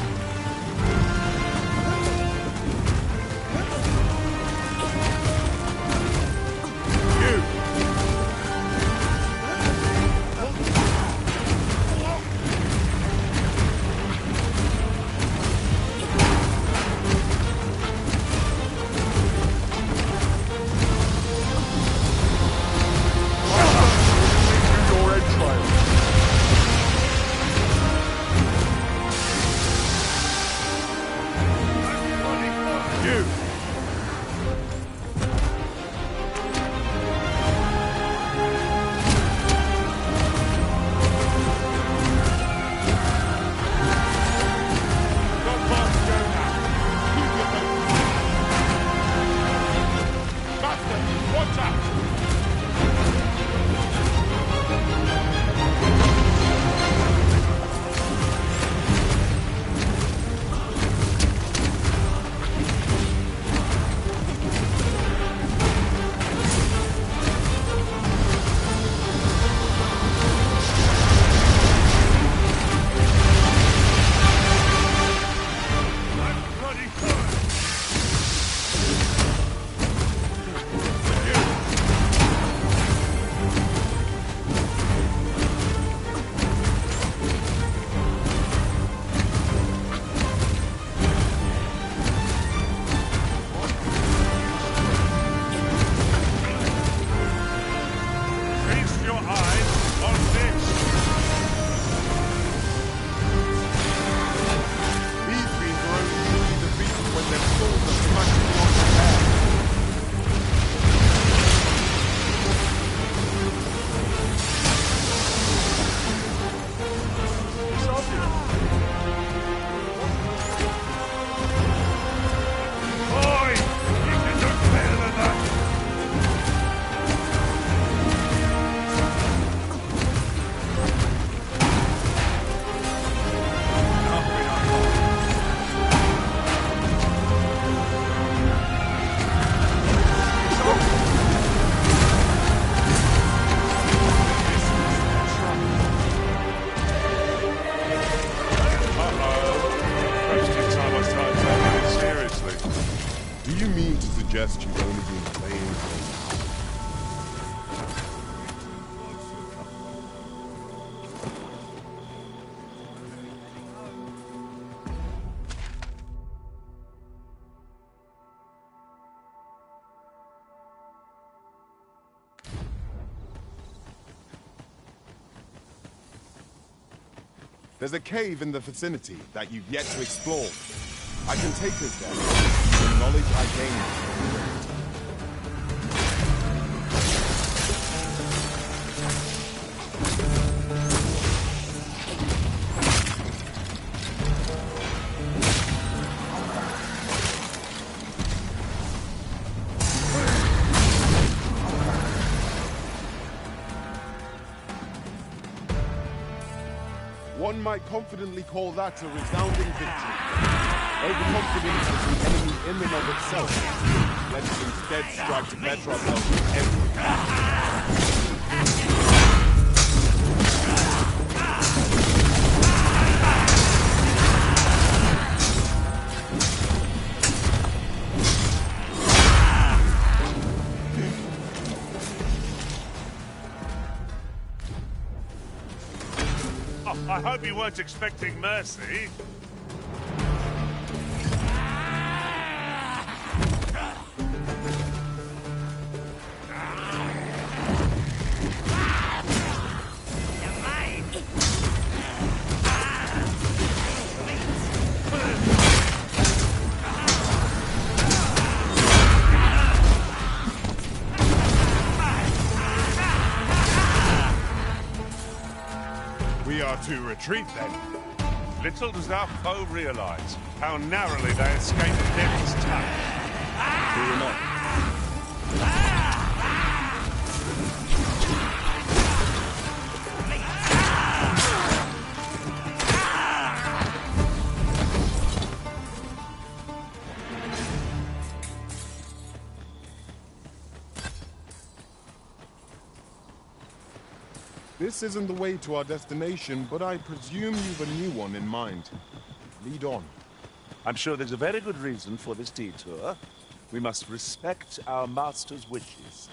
suggest you've only been playing for There's a cave in the vicinity that you've yet to explore. I can take us there. The knowledge I gained. One might confidently call that a resounding victory. Overconfidence is an enemy in and of itself. Let us instead strive to better ourselves in every I hope you weren't expecting mercy. We are to retreat, then. Little does our foe realize how narrowly they escaped death's touch. Fear not. This isn't the way to our destination, but I presume you've a new one in mind. Lead on. I'm sure there's a very good reason for this detour. We must respect our master's wishes.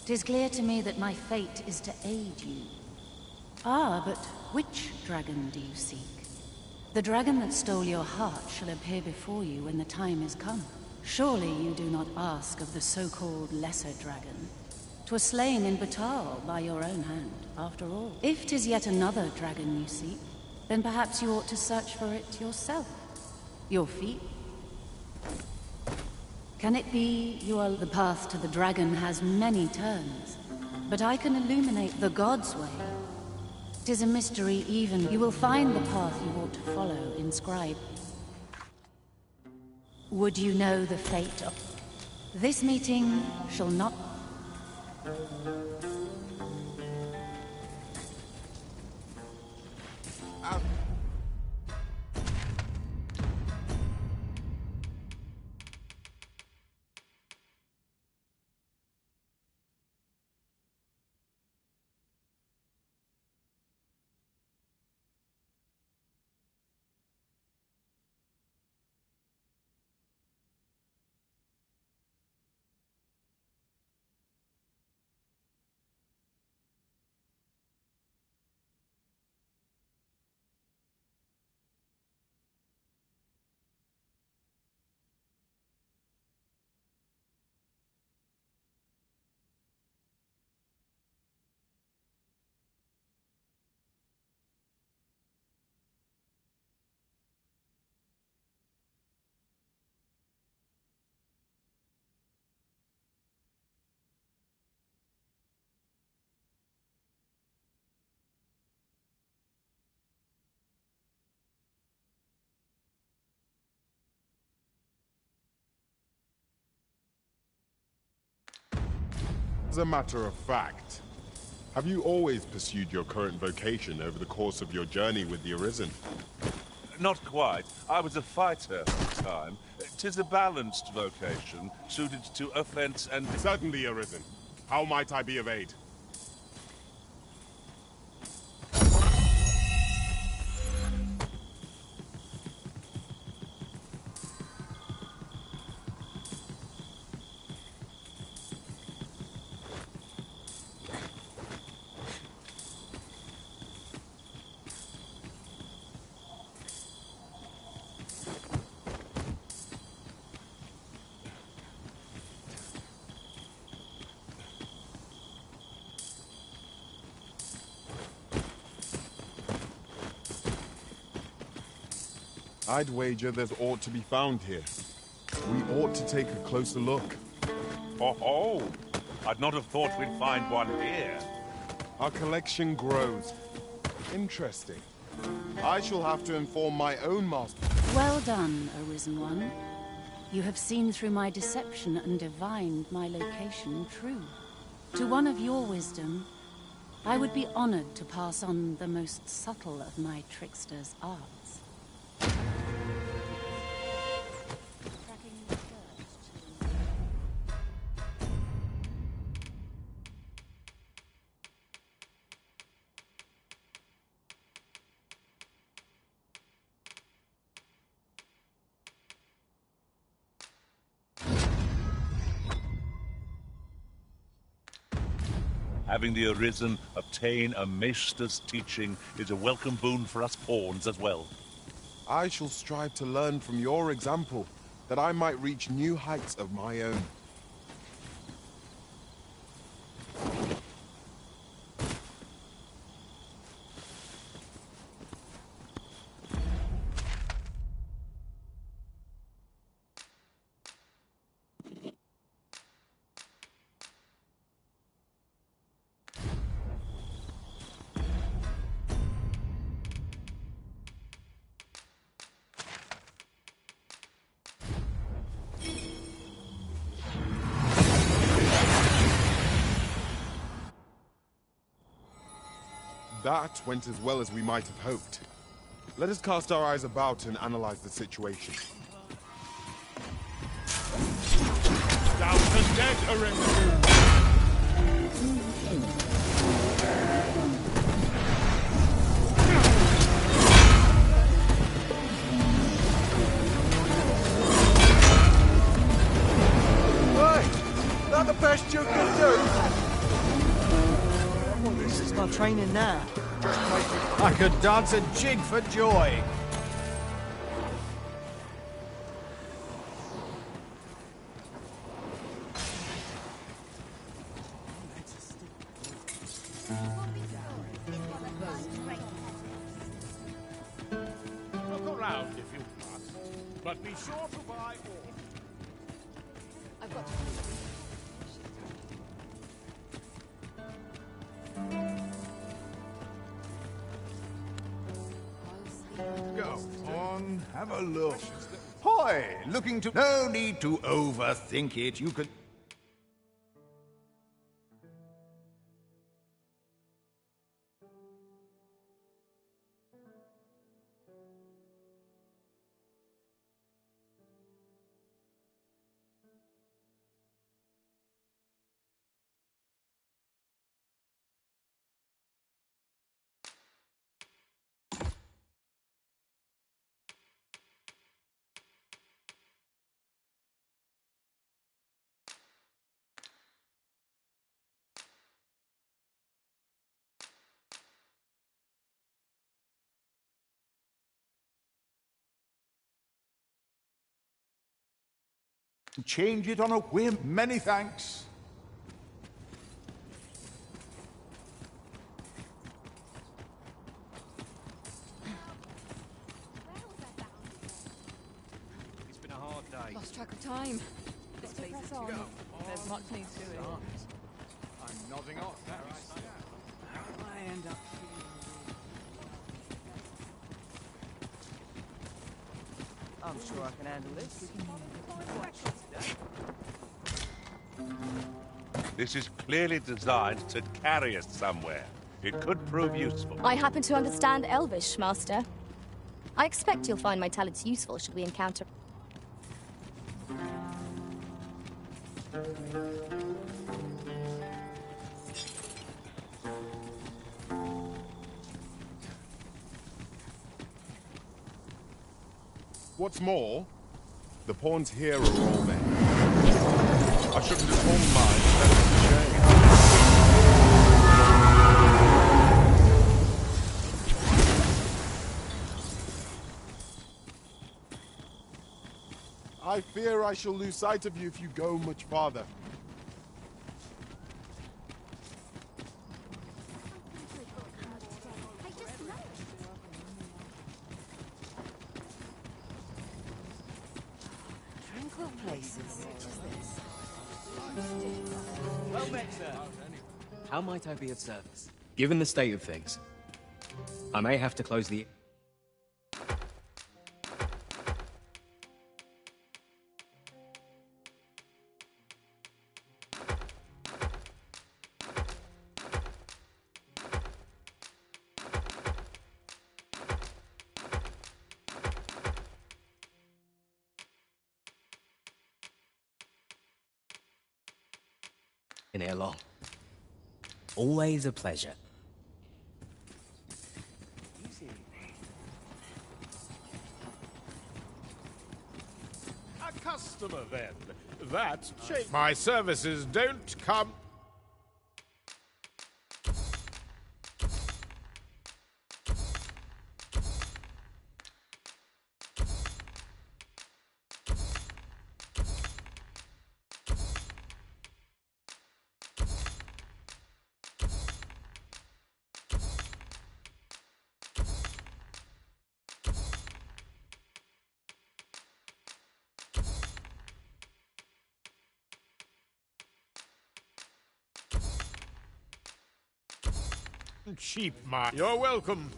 Tis clear to me that my fate is to aid you. Ah, but which dragon do you seek? The dragon that stole your heart shall appear before you when the time is come. Surely you do not ask of the so-called lesser dragon. 'Twas slain in Batal by your own hand, after all. If 'tis yet another dragon you seek, then perhaps you ought to search for it yourself. Your feet. Can it be the path to the dragon has many turns, but I can illuminate the gods' way. 'Tis a mystery even. You will find the path you ought to follow inscribed. Would you know the fate of... This meeting shall not... As a matter of fact, have you always pursued your current vocation over the course of your journey with the Arisen? Not quite. I was a fighter at the time. 'Tis a balanced vocation, suited to offense and... Certainly, Arisen. How might I be of aid? I'd wager there's aught to be found here. We ought to take a closer look. Oh, I'd not have thought we'd find one here. Our collection grows. Interesting. I shall have to inform my own master. Well done, Arisen One. You have seen through my deception and divined my location true. To one of your wisdom, I would be honored to pass on the most subtle of my trickster's arts. Having the Arisen obtain a maester's teaching is a welcome boon for us pawns as well. I shall strive to learn from your example, that I might reach new heights of my own. That went as well as we might have hoped. Let us cast our eyes about and analyze the situation. Thousands dead are in the room. That the best you can do? Well, this is my training now. I could dance a jig for joy. Look around if you must, but be sure to buy all. I've got Go on, have a look. Hoy, looking to... No need to overthink it. You can... Change it on a whim. Many thanks. It's been a hard day. lost track of time. This Got to place press is on. go. There's much need to it. I'm nodding off. I end up I'm sure I can handle this. This is clearly designed to carry us somewhere. It could prove useful. I happen to understand Elvish, Master. I expect you'll find my talents useful should we encounter... What's more, the pawns here are all men. I shouldn't have pawned mine, that's a shame. I fear I shall lose sight of you if you go much farther. Tranquil places such as this. Well met, sir. How might I be of service? Given the state of things, I may have to close the... in here long. Always a pleasure. A customer, then. That's change. My services don't come... Cheap, You're welcome.